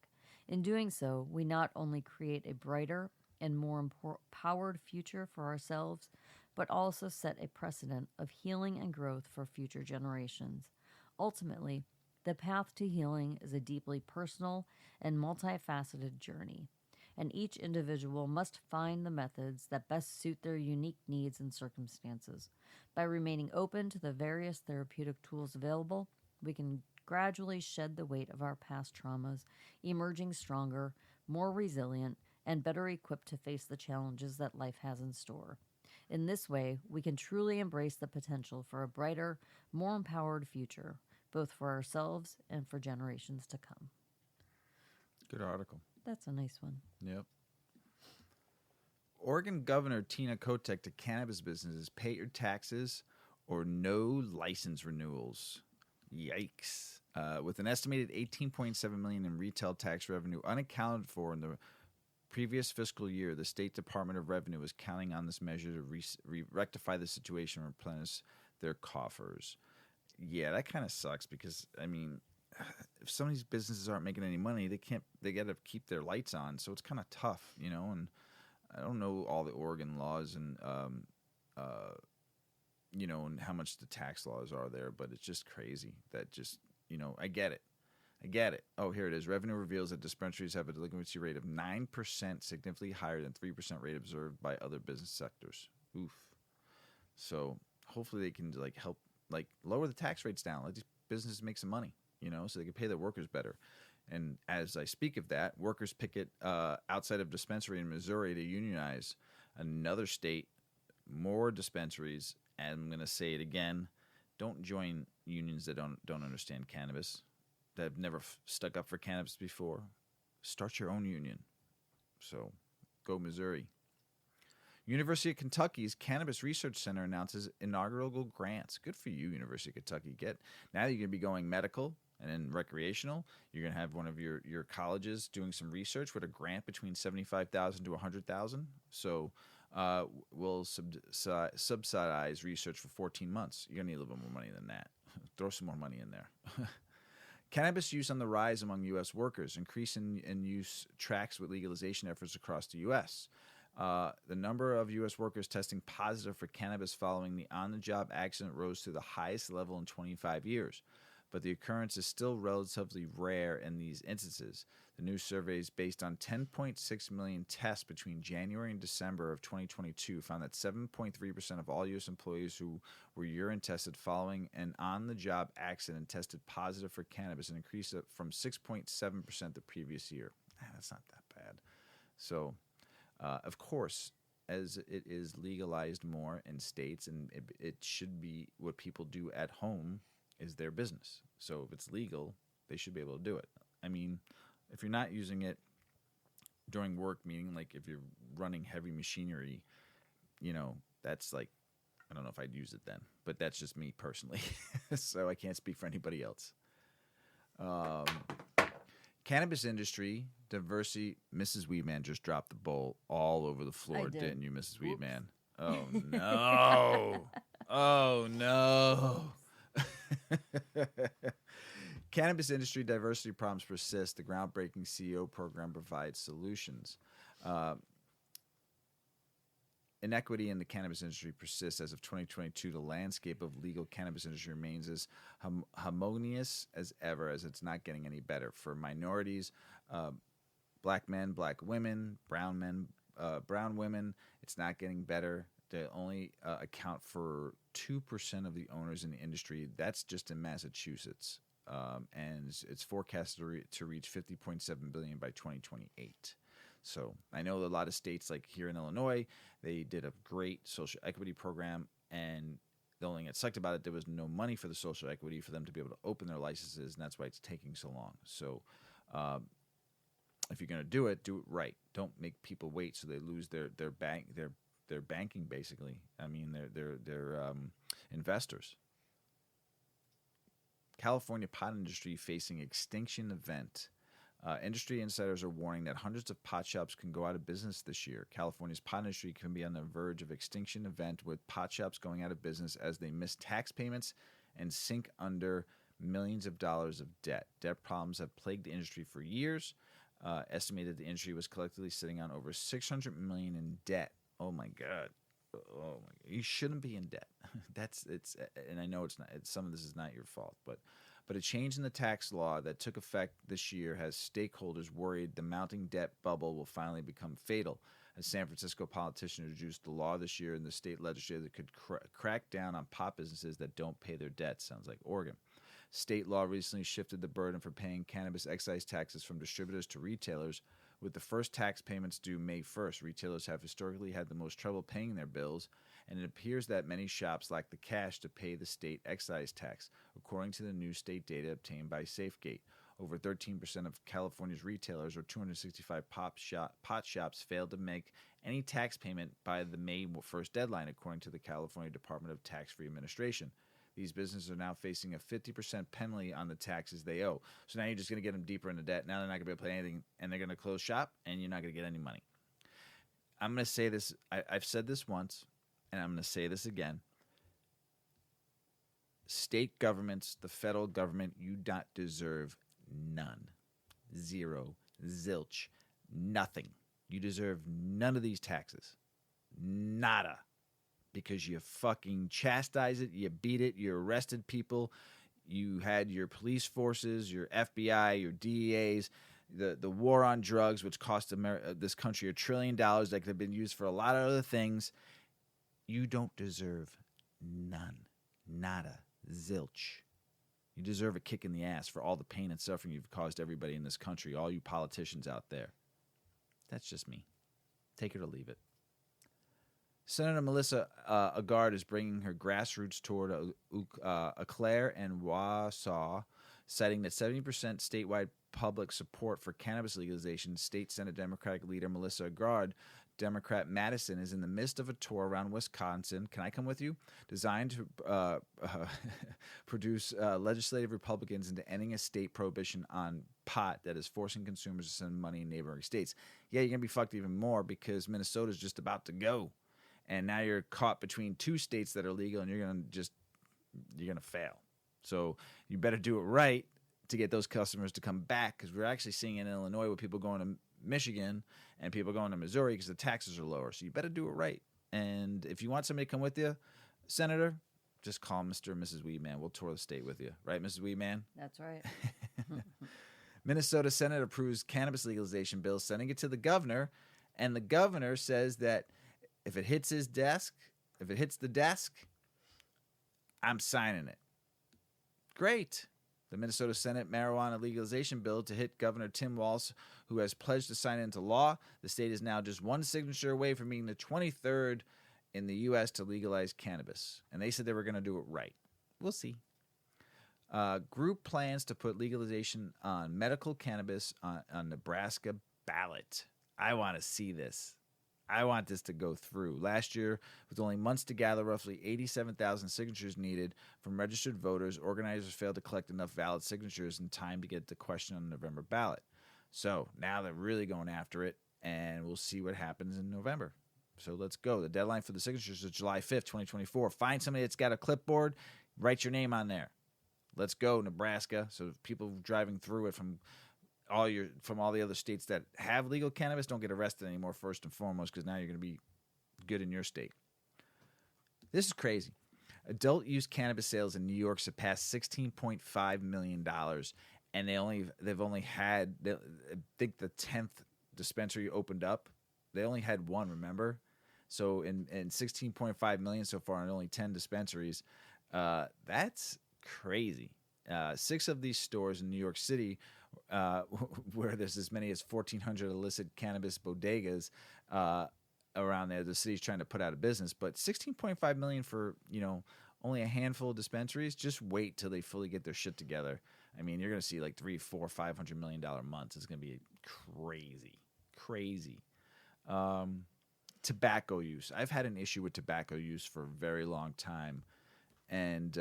In doing so, we not only create a brighter and more empowered future for ourselves, but also set a precedent of healing and growth for future generations. Ultimately, the path to healing is a deeply personal and multifaceted journey, and each individual must find the methods that best suit their unique needs and circumstances. By remaining open to the various therapeutic tools available, we can gradually shed the weight of our past traumas, emerging stronger, more resilient, and better equipped to face the challenges that life has in store. In this way, we can truly embrace the potential for a brighter, more empowered future, both for ourselves and for generations to come. Good article. That's a nice one. Yep. Oregon Governor Tina Kotek to cannabis businesses: pay your taxes or no license renewals. Yikes. With an estimated $18.7 million in retail tax revenue unaccounted for in the previous fiscal year, the State Department of Revenue is counting on this measure to rectify the situation and replenish their coffers. Yeah, that kind of sucks because, I mean, if some of these businesses aren't making any money, they got to keep their lights on. So it's kind of tough, you know, and I don't know all the Oregon laws and, you know, and how much the tax laws are there, but it's just crazy that just, you know, I get it. Oh, here it is. Revenue reveals that dispensaries have a delinquency rate of 9%, significantly higher than 3% rate observed by other business sectors. Oof. So hopefully they can like help, like lower the tax rates down. Let these businesses make some money, you know, so they can pay their workers better. And as I speak of that, workers picket outside of dispensary in Missouri to unionize. Another state, more dispensaries, and I'm going to say it again, don't join unions that don't understand cannabis, that have never stuck up for cannabis before. Start your own union. So go Missouri. University of Kentucky's Cannabis Research Center announces inaugural grants. Good for you, University of Kentucky. Now you're going to be going medical and then recreational. You're going to have one of your colleges doing some research with a grant between $75,000 to $100,000. So we'll subsidize research for 14 months. You're going to need a little bit more money than that. Throw some more money in there. Cannabis use on the rise among U.S. workers. Increase in use tracks with legalization efforts across the U.S. The number of U.S. workers testing positive for cannabis following the on-the-job accident rose to the highest level in 25 years. But the occurrence is still relatively rare in these instances. The new survey is based on 10.6 million tests between January and December of 2022 found that 7.3% of all U.S. employees who were urine tested following an on-the-job accident tested positive for cannabis, an increase from 6.7% the previous year. That's not that bad. So, of course, as it is legalized more in states, and it should be what people do at home is their business. So if it's legal, they should be able to do it. I mean, if you're not using it during work, meaning like if you're running heavy machinery, you know, that's like, I don't know if I'd use it then, but that's just me personally. So I can't speak for anybody else. Cannabis industry diversity. Mrs. Weedman just dropped the bowl all over the floor, didn't you, Mrs. Weedman? Oh, no. Oh, no. Cannabis industry diversity problems persist. The groundbreaking CEO program provides solutions. Inequity in the cannabis industry persists. As of 2022, the landscape of legal cannabis industry remains as homogeneous as ever, as it's not getting any better. For minorities, black men, black women, brown men, brown women, it's not getting better. They only account for 2% of the owners in the industry. That's just in Massachusetts. And it's forecasted to reach $50.7 billion by 2028. So I know a lot of states, like here in Illinois, they did a great social equity program, and the only thing that sucked about it, there was no money for the social equity for them to be able to open their licenses, and that's why it's taking so long. So if you're going to do it right. Don't make people wait so they lose their banking, basically. I mean, they're investors. California pot industry facing extinction event. Industry insiders are warning that hundreds of pot shops can go out of business this year. California's pot industry can be on the verge of extinction event, with pot shops going out of business as they miss tax payments and sink under millions of dollars of debt. Debt problems have plagued the industry for years. Estimated the industry was collectively sitting on over $600 million in debt. Oh my God. Oh my God. You shouldn't be in debt. And I know it's not. Some of this is not your fault, but a change in the tax law that took effect this year has stakeholders worried the mounting debt bubble will finally become fatal. A San Francisco politician introduced the law this year in the state legislature that could crack down on pot businesses that don't pay their debts. Sounds like Oregon. State law recently shifted the burden for paying cannabis excise taxes from distributors to retailers, With the first tax payments due May 1st, retailers have historically had the most trouble paying their bills, and it appears that many shops lack the cash to pay the state excise tax, according to the new state data obtained by SafeGate. Over 13% of California's retailers, or 265 pot shops, failed to make any tax payment by the May 1st deadline, according to the California Department of Tax-Free Administration. These businesses are now facing a 50% penalty on the taxes they owe. So now you're just going to get them deeper into debt. Now they're not going to be able to pay anything, and they're going to close shop, and you're not going to get any money. I'm going to say this. I've said this once, and I'm going to say this again. State governments, the federal government, you don't deserve none. Zero. Zilch. Nothing. You deserve none of these taxes. Nada. Because you fucking chastise it, you beat it, you arrested people, you had your police forces, your FBI, your DEAs, the war on drugs, which cost this country $1 trillion that could have been used for a lot of other things. You don't deserve none. Nada. Zilch. You deserve a kick in the ass for all the pain and suffering you've caused everybody in this country, all you politicians out there. That's just me. Take it or leave it. Senator Melissa Agard is bringing her grassroots toward Eau Claire and Wausau, citing that 70% statewide public support for cannabis legalization. State Senate Democratic leader Melissa Agard, Democrat Madison, is in the midst of a tour around Wisconsin. Can I come with you? Designed to produce legislative Republicans into ending a state prohibition on pot that is forcing consumers to send money in neighboring states. Yeah, you're going to be fucked even more because Minnesota's just about to go. And now you're caught between two states that are legal, and you're gonna fail. So you better do it right to get those customers to come back, because we're actually seeing in Illinois with people going to Michigan and people going to Missouri because the taxes are lower. So you better do it right. And if you want somebody to come with you, Senator, just call Mr. and Mrs. Weedman. We'll tour the state with you. Right, Mrs. Weedman? That's right. Minnesota Senate approves cannabis legalization bill, sending it to the governor, and the governor says that if it hits the desk, I'm signing it. Great. The Minnesota Senate marijuana legalization bill to hit Governor Tim Walz, who has pledged to sign it into law. The state is now just one signature away from being the 23rd in the U.S. to legalize cannabis. And they said they were going to do it right. We'll see. Group plans to put legalization on medical cannabis on Nebraska ballot. I want to see this. I want this to go through. Last year, with only months to gather roughly 87,000 signatures needed from registered voters, organizers failed to collect enough valid signatures in time to get the question on the November ballot. So now they're really going after it, and we'll see what happens in November. So let's go. The deadline for the signatures is July 5th, 2024. Find somebody that's got a clipboard, write your name on there. Let's go, Nebraska. So people driving through it from all the other states that have legal cannabis don't get arrested anymore, first and foremost, because now you're going to be good in your state. This is crazy. Adult use cannabis sales in New York surpassed $16.5 million, and they've only had, I think, the 10th dispensary opened up. They only had one, remember? So in 16.5 million so far, and only 10 dispensaries. That's crazy. 6 of these stores in New York City, where there's as many as 1,400 illicit cannabis bodegas around there. The city's trying to put out of business, but 16.5 million for only a handful of dispensaries. Just wait till they fully get their shit together. I mean, you're going to see like $300, $400, $500 million months. It's going to be crazy. Tobacco use. I've had an issue with tobacco use for a very long time, and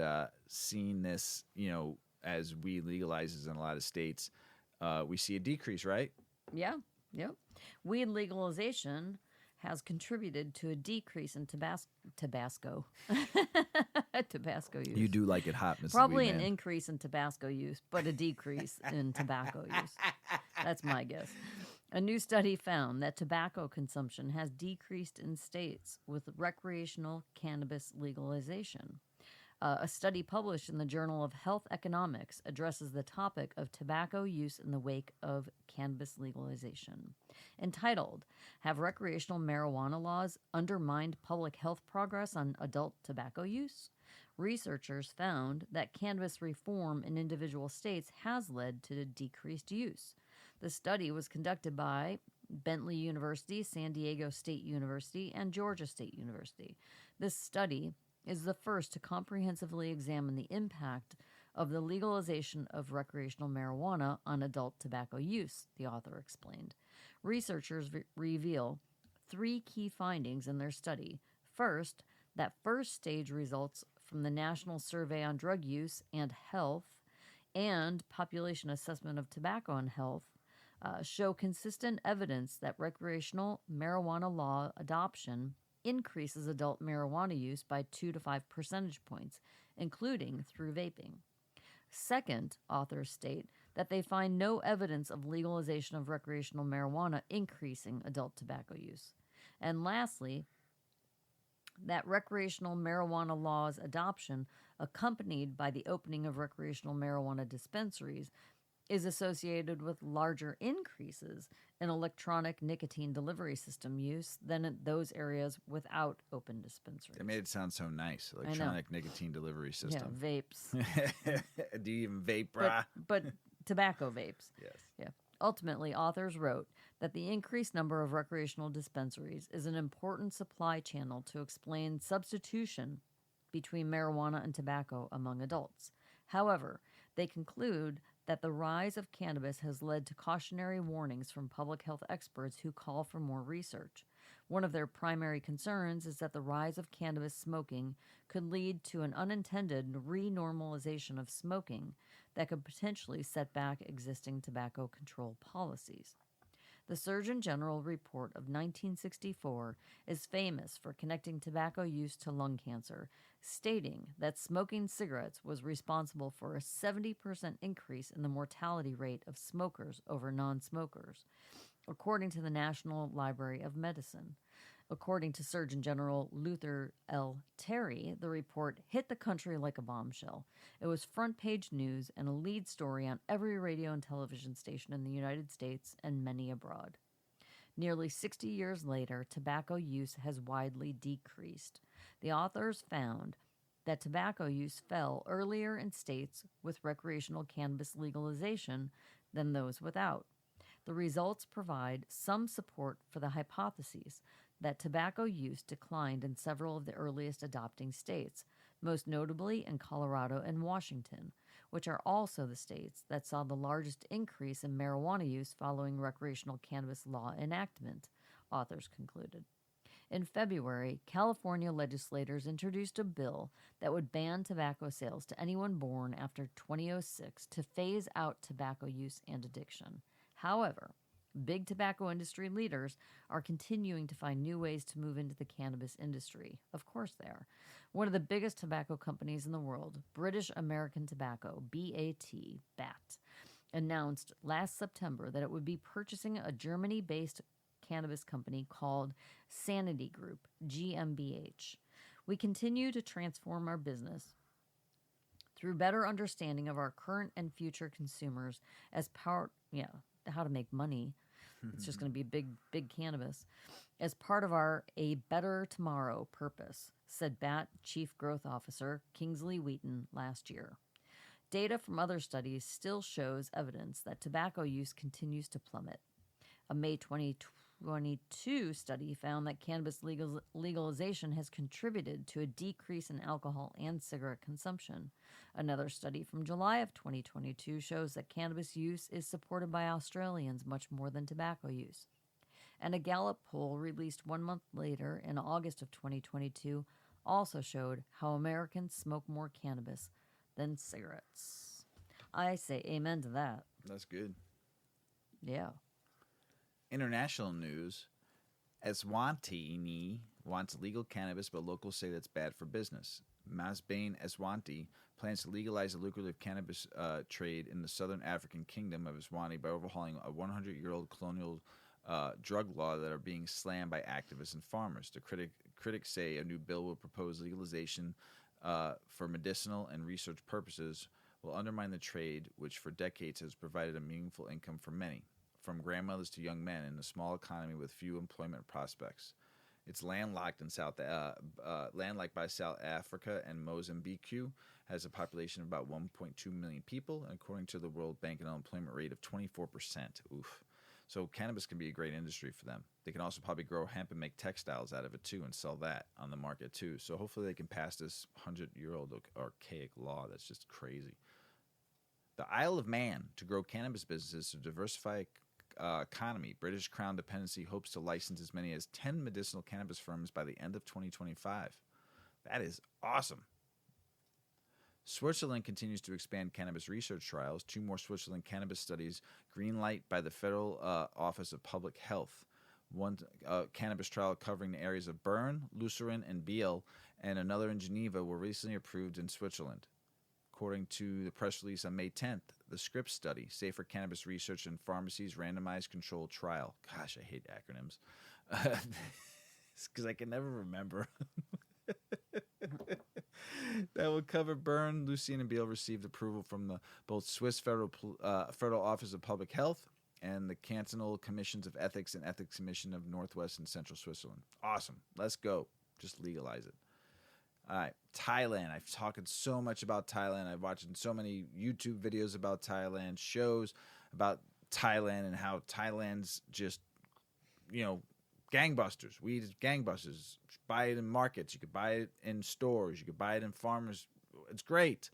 seeing this, as weed legalizes in a lot of states, we see a decrease, right? Yeah. Yep. Weed legalization has contributed to a decrease in Tabasco use. You do like it hot, Mrs. Probably Weedman. an increase in Tabasco use, but a decrease in tobacco use. That's my guess. A new study found that tobacco consumption has decreased in states with recreational cannabis legalization. A study published in the Journal of Health Economics addresses the topic of tobacco use in the wake of cannabis legalization. Entitled, "Have Recreational Marijuana Laws Undermined Public Health Progress on Adult Tobacco Use?" Researchers found that cannabis reform in individual states has led to decreased use. The study was conducted by Bentley University, San Diego State University, and Georgia State University. This study is the first to comprehensively examine the impact of the legalization of recreational marijuana on adult tobacco use, the author explained. Researchers reveal 3 key findings in their study. First, that first-stage results from the National Survey on Drug Use and Health and Population Assessment of Tobacco and Health show consistent evidence that recreational marijuana law adoption increases adult marijuana use by 2 to 5 percentage points, including through vaping. Second, authors state that they find no evidence of legalization of recreational marijuana increasing adult tobacco use. And lastly, that recreational marijuana laws adoption, accompanied by the opening of recreational marijuana dispensaries, is associated with larger increases in electronic nicotine delivery system use than in those areas without open dispensaries. They made it sound so nice. Electronic nicotine delivery system. Yeah, vapes. Do you even vape, brah? But tobacco vapes. Yes. Yeah. Ultimately, authors wrote that the increased number of recreational dispensaries is an important supply channel to explain substitution between marijuana and tobacco among adults. However, they conclude that the rise of cannabis has led to cautionary warnings from public health experts who call for more research. One of their primary concerns is that the rise of cannabis smoking could lead to an unintended renormalization of smoking that could potentially set back existing tobacco control policies. The Surgeon General report of 1964 is famous for connecting tobacco use to lung cancer, stating that smoking cigarettes was responsible for a 70% increase in the mortality rate of smokers over non-smokers, according to the National Library of Medicine. According to Surgeon General Luther L. Terry, the report hit the country like a bombshell. It was front-page news and a lead story on every radio and television station in the United States and many abroad. Nearly 60 years later, tobacco use has widely decreased. The authors found that tobacco use fell earlier in states with recreational cannabis legalization than those without. The results provide some support for the hypotheses that tobacco use declined in several of the earliest adopting states, most notably in Colorado and Washington, which are also the states that saw the largest increase in marijuana use following recreational cannabis law enactment, authors concluded. In February, California legislators introduced a bill that would ban tobacco sales to anyone born after 2006 to phase out tobacco use and addiction. However, big tobacco industry leaders are continuing to find new ways to move into the cannabis industry. Of course they are. One of the biggest tobacco companies in the world, British American Tobacco, BAT, announced last September that it would be purchasing a Germany-based cannabis company called Sanity Group, GmbH. We continue to transform our business through better understanding of our current and future consumers as how to make money. It's just going to be big cannabis. As part of our A Better Tomorrow purpose, said BAT Chief Growth Officer Kingsley Wheaton last year. Data from other studies still shows evidence that tobacco use continues to plummet. A May 2022 study found that cannabis legalization has contributed to a decrease in alcohol and cigarette consumption. Another study from July of 2022 shows that cannabis use is supported by Australians much more than tobacco use. And a Gallup poll released 1 month later in August of 2022 also showed how Americans smoke more cannabis than cigarettes. I say amen to that. That's good. Yeah. International news. Eswatini wants legal cannabis, but locals say that's bad for business. Masbane Eswatini plans to legalize the lucrative cannabis trade in the southern African kingdom of Eswatini by overhauling a 100-year-old colonial drug law that are being slammed by activists and farmers. The critics say a new bill will propose legalization for medicinal and research purposes will undermine the trade, which for decades has provided a meaningful income for many, from grandmothers to young men in a small economy with few employment prospects. It's landlocked in landlocked by South Africa and Mozambique. Has a population of about 1.2 million people, and according to the World Bank, an unemployment rate of 24%. Oof. So cannabis can be a great industry for them. They can also probably grow hemp and make textiles out of it too and sell that on the market too. So hopefully they can pass this 100-year-old archaic law that's just crazy. The Isle of Man to grow cannabis businesses to diversify economy. British Crown dependency hopes to license as many as 10 medicinal cannabis firms by the end of 2025. That is awesome. Switzerland continues to expand cannabis research trials. 2 more Switzerland cannabis studies green light by the Federal Office of Public Health. One cannabis trial covering the areas of Bern, Lucerne, and Biel, and another in Geneva were recently approved in Switzerland. According to the press release on May 10th, the SCRIPT study, Safer Cannabis Research in Pharmacies Randomized Controlled Trial. Gosh, I hate acronyms. Because I can never remember. That will cover Bern, Lucerne, and Biel received approval from the both Swiss Federal Office of Public Health and the Cantonal Commissions of Ethics and Ethics Commission of Northwest and Central Switzerland. Awesome. Let's go. Just legalize it. All right, Thailand. I've talked so much about Thailand. I've watched so many YouTube videos about Thailand, shows about Thailand and how Thailand's just, gangbusters. Weed is gangbusters. Buy it in markets. You could buy it in stores. You could buy it in farmers. It's great.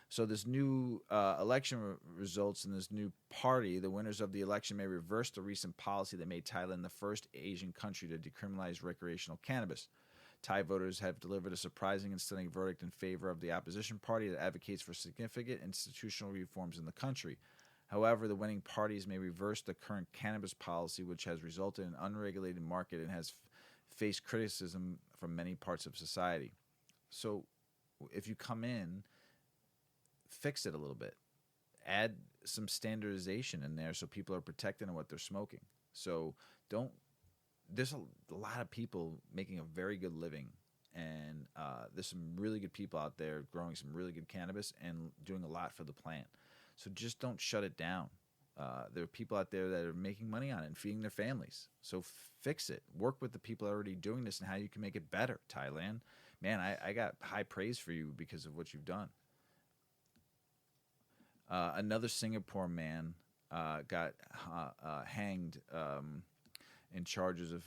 So this new election results in this new party. The winners of the election may reverse the recent policy that made Thailand the first Asian country to decriminalize recreational cannabis. Thai voters have delivered a surprising and stunning verdict in favor of the opposition party that advocates for significant institutional reforms in the country. However, the winning parties may reverse the current cannabis policy, which has resulted in an unregulated market and has faced criticism from many parts of society. So if you come in, fix it a little bit. Add some standardization in there so people are protected in what they're smoking. So there's a lot of people making a very good living, and there's some really good people out there growing some really good cannabis and doing a lot for the plant. So just don't shut it down. There are people out there that are making money on it and feeding their families. So fix it. Work with the people already doing this and how you can make it better, Thailand. Man, I got high praise for you because of what you've done. Another Singapore man got hanged in charges of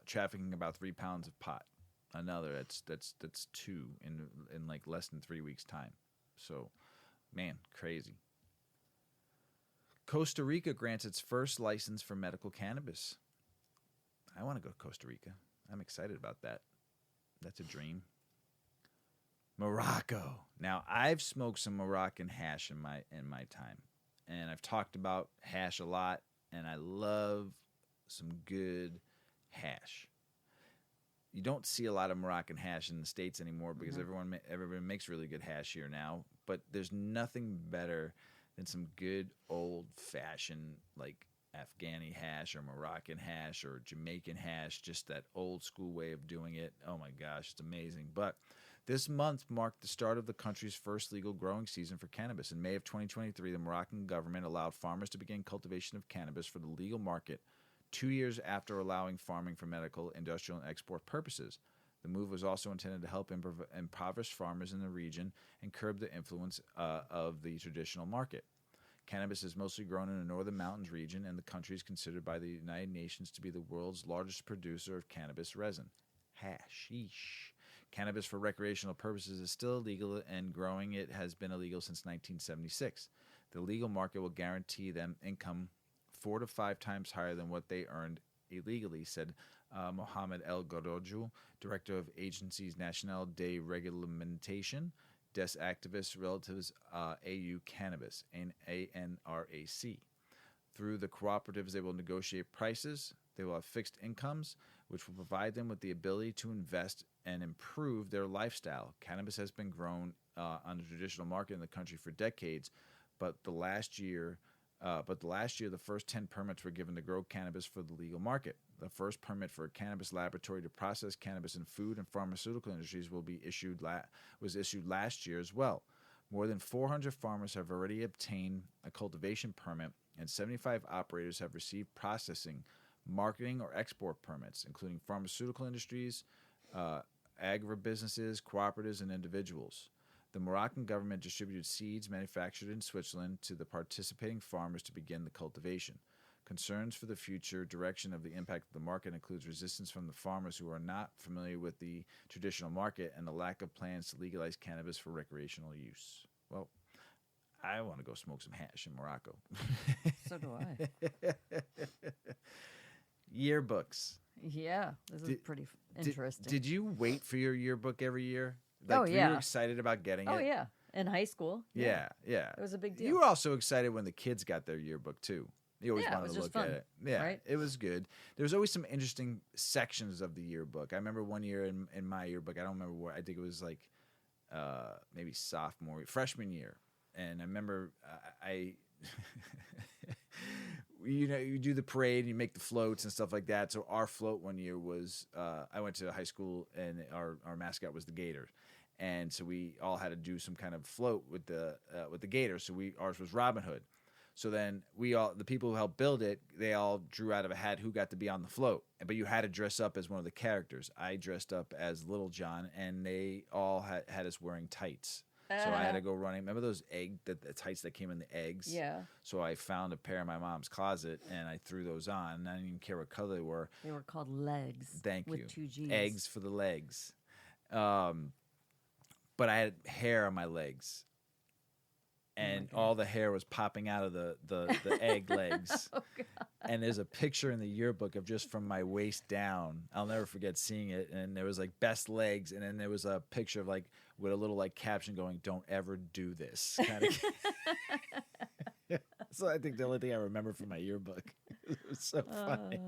trafficking about 3 pounds of pot. Another that's 2 in like less than 3 weeks' time. So, man, crazy. Costa Rica grants its first license for medical cannabis. I want to go to Costa Rica. I'm excited about that. That's a dream. Morocco. Now, I've smoked some Moroccan hash in my time, and I've talked about hash a lot, and I love some good hash. You don't see a lot of Moroccan hash in the States anymore because everyone makes really good hash here now, but there's nothing better than some good old-fashioned like Afghani hash or Moroccan hash or Jamaican hash, just that old school way of doing it. Oh my gosh, it's amazing. But this month marked the start of the country's first legal growing season for cannabis. In May of 2023, the Moroccan government allowed farmers to begin cultivation of cannabis for the legal market 2 years after allowing farming for medical, industrial, and export purposes. The move was also intended to help impoverished farmers in the region and curb the influence of the traditional market. Cannabis is mostly grown in the Northern Mountains region, and the country is considered by the United Nations to be the world's largest producer of cannabis resin. Hashish. Cannabis for recreational purposes is still illegal, and growing it has been illegal since 1976. The legal market will guarantee them income 4 to 5 times higher than what they earned illegally, said Mohamed El Garojo, director of Agencies Nationale de Réglementation des Activistes Relatives AU Cannabis, ANRAC. Through the cooperatives, they will negotiate prices. They will have fixed incomes, which will provide them with the ability to invest and improve their lifestyle. Cannabis has been grown on the traditional market in the country for decades, but the last year, the first 10 permits were given to grow cannabis for the legal market. The first permit for a cannabis laboratory to process cannabis in food and pharmaceutical industries was issued last year as well. More than 400 farmers have already obtained a cultivation permit, and 75 operators have received processing marketing or export permits, including pharmaceutical industries, agribusinesses, cooperatives, and individuals. The Moroccan government distributed seeds manufactured in Switzerland to the participating farmers to begin the cultivation. Concerns for the future direction of the impact of the market includes resistance from the farmers who are not familiar with the traditional market and the lack of plans to legalize cannabis for recreational use. Well, I want to go smoke some hash in Morocco. So do I. Yearbooks. Yeah, this is pretty interesting. Did you wait for your yearbook every year? Oh, yeah. Were you excited about getting it? Oh, yeah. In high school. Yeah. It was a big deal. You were also excited when the kids got their yearbook, too. You always Yeah, it wanted was to just look at fun, it. Yeah, right? It was good. There was always some interesting sections of the yearbook. I remember one year in my yearbook, I don't remember what, I think it was like maybe freshman year. And I remember you do the parade and you make the floats and stuff like that. So our float one year was, I went to high school and our mascot was the gator. And so we all had to do some kind of float with the gator. So ours was Robin Hood. So then the people who helped build it, they all drew out of a hat who got to be on the float. But you had to dress up as one of the characters. I dressed up as Little John, and they all had us wearing tights. So I had to go running. Remember those the tights that came in the eggs? Yeah. So I found a pair in my mom's closet, and I threw those on. And I didn't even care what color they were. They were called legs. Thank you. With 2 G's. Eggs for the legs. But I had hair on my legs. And all the hair was popping out of the egg legs. Oh, God. And there's a picture in the yearbook of just from my waist down. I'll never forget seeing it. And there was like best legs. And then there was a picture of like with a little like caption going, "Don't ever do this." Kind of. So I think the only thing I remember from my yearbook. It was so funny.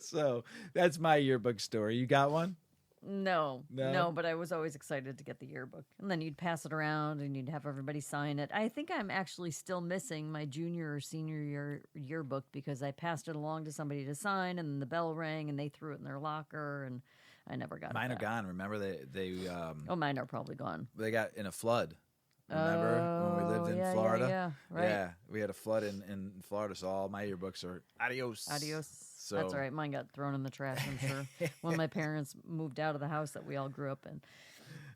So that's my yearbook story. You got one? No, but I was always excited to get the yearbook. And then you'd pass it around and you'd have everybody sign it. I think I'm actually still missing my junior or senior year yearbook because I passed it along to somebody to sign and then the bell rang and they threw it in their locker and I never got it. Mine are back. gone. Remember they mine are probably gone. They got in a flood. Remember when we lived in Florida? Yeah, right. Yeah, we had a flood in Florida, so all my yearbooks are adios. So, that's all right. Mine got thrown in the trash, I'm sure, when my parents moved out of the house that we all grew up in.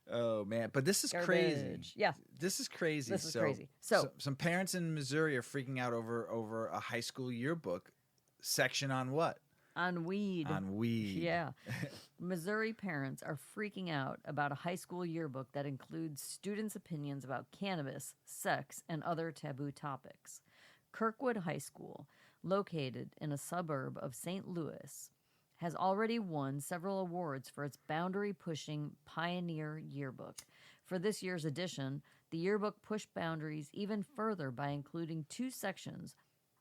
Oh, man. But this is Garbage. crazy. Yeah. This is crazy. This is crazy. So some parents in Missouri are freaking out over a high school yearbook section on what? On weed. On weed. Yeah. Missouri parents are freaking out about a high school yearbook that includes students' opinions about cannabis, sex, and other taboo topics. Kirkwood High School, located in a suburb of St. Louis, has already won several awards for its boundary-pushing Pioneer Yearbook. For this year's edition, the yearbook pushed boundaries even further by including 2 sections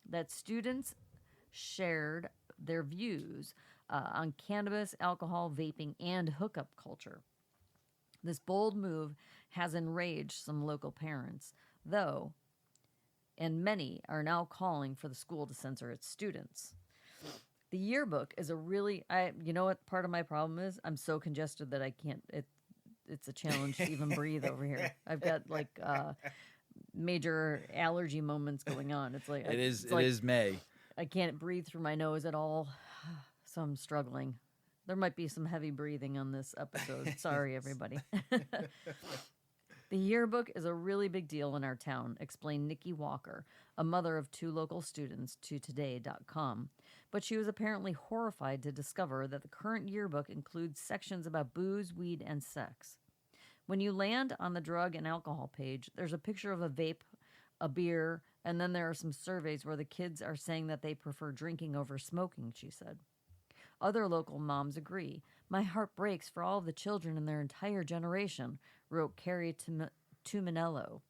that students shared their views on cannabis, alcohol, vaping, and hookup culture. This bold move has enraged some local parents, though, and many are now calling for the school to censor its students. The yearbook is you know what part of my problem is? I'm so congested that I can't, it's a challenge to even breathe over here. I've got like major allergy moments going on. It's like, it is May. I can't breathe through my nose at all, so I'm struggling. There might be some heavy breathing on this episode. Sorry, everybody. The yearbook is a really big deal in our town, explained Nikki Walker, a mother of 2 local students, to Today.com. But she was apparently horrified to discover that the current yearbook includes sections about booze, weed, and sex. When you land on the drug and alcohol page, there's a picture of a vape, a beer, and then there are some surveys where the kids are saying that they prefer drinking over smoking, she said. Other local moms agree. My heart breaks for all of the children in their entire generation, wrote Carrie Tuminello,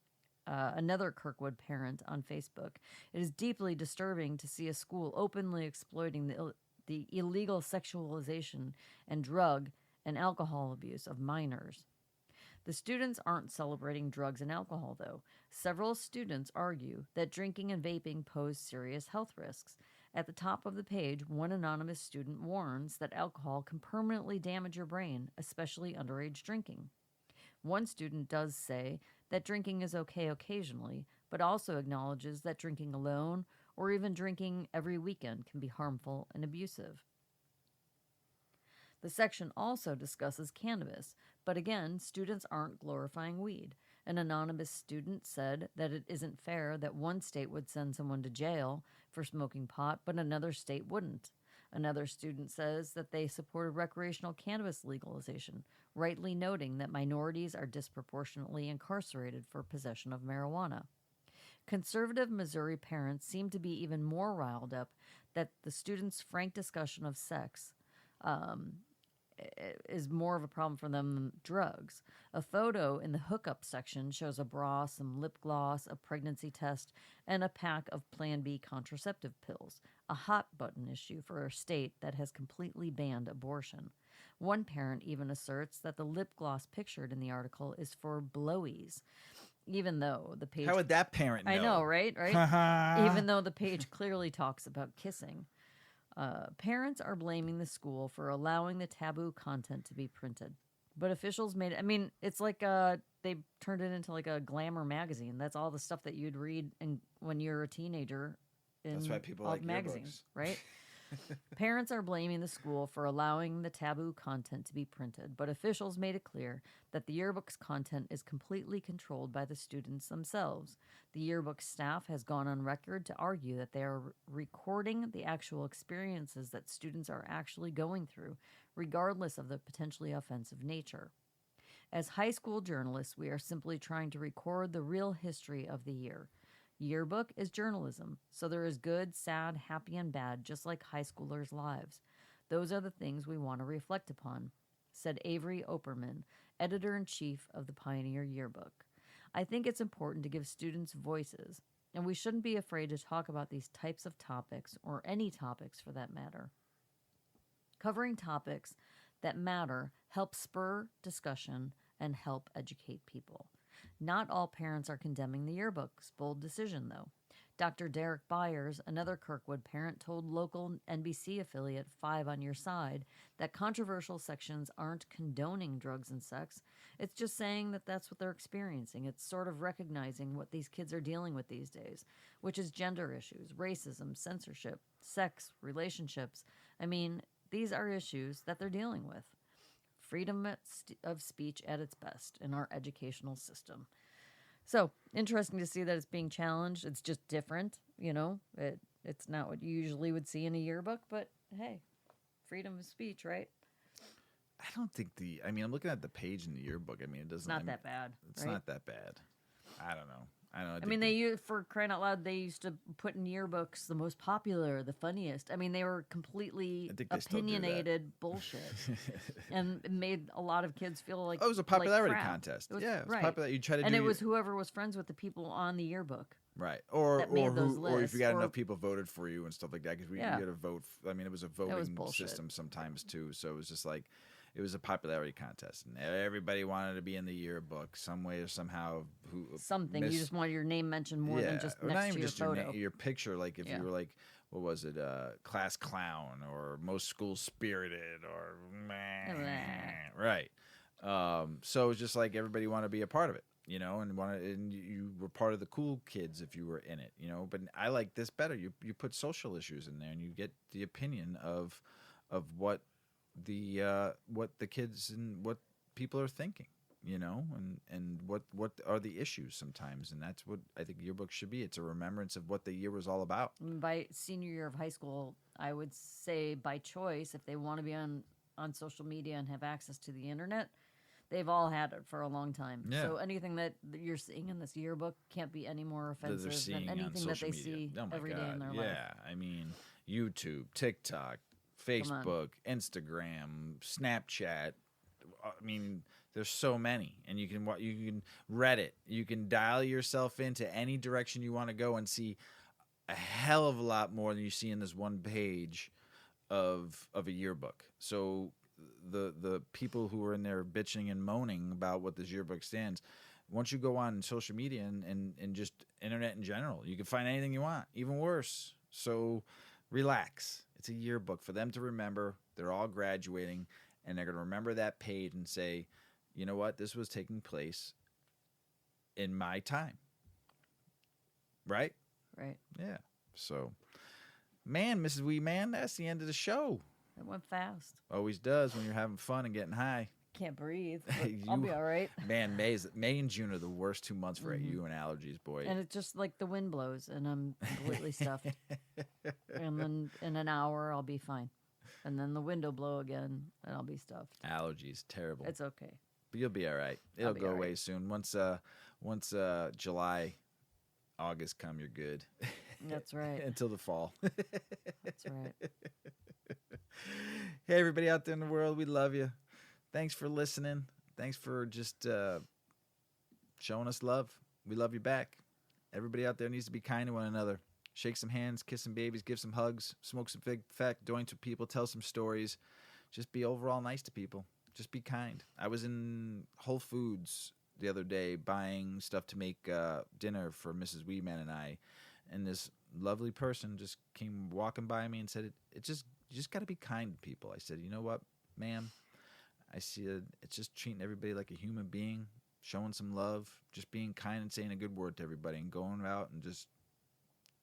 another Kirkwood parent, on Facebook. It is deeply disturbing to see a school openly exploiting the illegal sexualization and drug and alcohol abuse of minors. The students aren't celebrating drugs and alcohol, though. Several students argue that drinking and vaping pose serious health risks. At the top of the page, one anonymous student warns that alcohol can permanently damage your brain, especially underage drinking. One student does say that drinking is okay occasionally, but also acknowledges that drinking alone or even drinking every weekend can be harmful and abusive. The section also discusses cannabis, but again, students aren't glorifying weed. An anonymous student said that it isn't fair that one state would send someone to jail for smoking pot, but another state wouldn't. Another student says that they supported recreational cannabis legalization, rightly noting that minorities are disproportionately incarcerated for possession of marijuana. Conservative Missouri parents seem to be even more riled up that the students' frank discussion of sex is more of a problem for them than drugs. A photo in the hookup section shows a bra, some lip gloss, a pregnancy test, and a pack of Plan B contraceptive pills, a hot button issue for a state that has completely banned abortion. One parent even asserts that the lip gloss pictured in the article is for blowies, even though the page... How would that parent know? I know, right? Even though the page clearly talks about kissing. Parents are blaming the school for allowing the taboo content to be printed. But officials made it... I mean, it's like they turned it into like a glamour magazine. That's all the stuff that you'd read when you're a teenager in That's why people all like magazines, yearbooks. right? Parents are blaming the school for allowing the taboo content to be printed, but officials made it clear that the yearbook's content is completely controlled by the students themselves. The yearbook staff has gone on record to argue that they are recording the actual experiences that students are actually going through, regardless of the potentially offensive nature. As high school journalists, we are simply trying to record the real history of the year. Yearbook is journalism, so there is good, sad, happy, and bad, just like high schoolers' lives. Those are the things we want to reflect upon, said Avery Operman, editor-in-chief of the Pioneer Yearbook. I think it's important to give students voices, and we shouldn't be afraid to talk about these types of topics, or any topics for that matter. Covering topics that matter helps spur discussion and help educate people. Not all parents are condemning the yearbook's bold decision, though. Dr. Derek Byers, another Kirkwood parent, told local NBC affiliate 5 on Your Side that controversial sections aren't condoning drugs and sex. It's just saying that that's what they're experiencing. It's sort of recognizing what these kids are dealing with these days, which is gender issues, racism, censorship, sex, relationships. I mean, these are issues that they're dealing with. Freedom of speech at its best in our educational system. So, interesting to see that it's being challenged. It's just different, you know. It's not what you usually would see in a yearbook, but hey, freedom of speech, right? I don't think I'm looking at the page in the yearbook. I mean, it doesn't... It's not that bad. It's right? not that bad. I don't know. I mean, they used, for crying out loud, they used to put in yearbooks the most popular, the funniest. I mean, they were completely opinionated bullshit, and it made a lot of kids feel like... Oh, it was a popularity like contest. It was, yeah, it was right. popular. You try to and it was whoever was friends with the people on the yearbook. Right. Or if you got enough people voted for you and stuff like that, because you got to vote. I mean, it was a voting system sometimes, too. So it was just like... It was a popularity contest, and everybody wanted to be in the yearbook some way or somehow. You just wanted your name mentioned more than just next to your photo. Your picture, like if you were like, what was it, class clown or most school spirited or right. So it was just like everybody wanted to be a part of it, you know, and you were part of the cool kids if you were in it, you know. But I like this better. You put social issues in there, and you get the opinion of what the kids and what people are thinking, you know, and what are the issues sometimes, and that's what I think yearbook should be. It's a remembrance of what the year was all about. By senior year of high school, I would say by choice, if they want to be on social media and have access to the internet, they've all had it for a long time. Yeah. So anything that you're seeing in this yearbook can't be any more offensive than anything that they see every day in their life. Yeah, I mean, YouTube, TikTok, Facebook, Instagram, Snapchat. I mean, there's so many, and you can Reddit. You can dial yourself into any direction you want to go and see a hell of a lot more than you see in this one page of a yearbook. So the people who are in there bitching and moaning about what this yearbook stands, once you go on social media and just internet in general, you can find anything you want, even worse. So relax. It's a yearbook for them to remember. They're all graduating, and they're going to remember that page and say, you know what? This was taking place in my time. Right? Right. Yeah. So, man, Mrs. Weedman, that's the end of the show. It went fast. Always does when you're having fun and getting high. Can't breathe. I'll be all right. Man, May and June are the worst 2 months for you and allergies, boy. And it's just like the wind blows, and I'm completely stuffed. And then in an hour, I'll be fine. And then the wind will blow again, and I'll be stuffed. Allergies, terrible. It's okay. But you'll be all right. It'll go away soon. Once July, August come, you're good. That's right. Until the fall. That's right. Hey, everybody out there in the world, we love you. Thanks for listening. Thanks for just showing us love. We love you back. Everybody out there needs to be kind to one another. Shake some hands, kiss some babies, give some hugs, smoke some big fat joints with people, tell some stories. Just be overall nice to people. Just be kind. I was in Whole Foods the other day buying stuff to make dinner for Mrs. Weedman and I, and this lovely person just came walking by me and said, you just got to be kind to people. I said, you know what, ma'am? I said, it's just treating everybody like a human being, showing some love, just being kind and saying a good word to everybody and going out and just,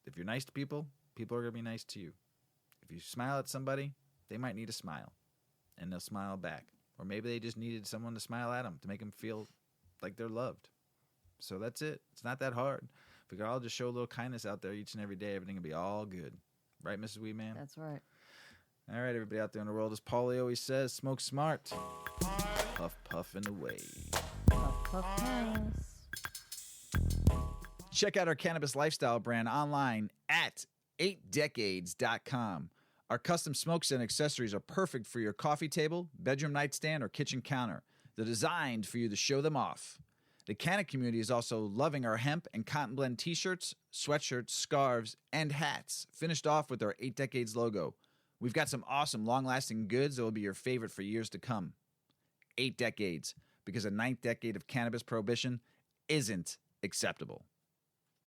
if you're nice to people, people are going to be nice to you. If you smile at somebody, they might need a smile, and they'll smile back. Or maybe they just needed someone to smile at them to make them feel like they're loved. So that's it. It's not that hard. If we could all just show a little kindness out there each and every day, everything will be all good. Right, Mrs. Weedman? That's right. All right, everybody out there in the world, as Paulie always says, smoke smart. Puff, puff, and away. Puff, puff, pass. Check out our cannabis lifestyle brand online at 8decades.com. Our custom smokes and accessories are perfect for your coffee table, bedroom nightstand, or kitchen counter. They're designed for you to show them off. The Canna community is also loving our hemp and cotton blend t-shirts, sweatshirts, scarves, and hats, finished off with our 8 Decades logo. We've got some awesome, long-lasting goods that will be your favorite for years to come. 8 Decades, because a 9th decade of cannabis prohibition isn't acceptable.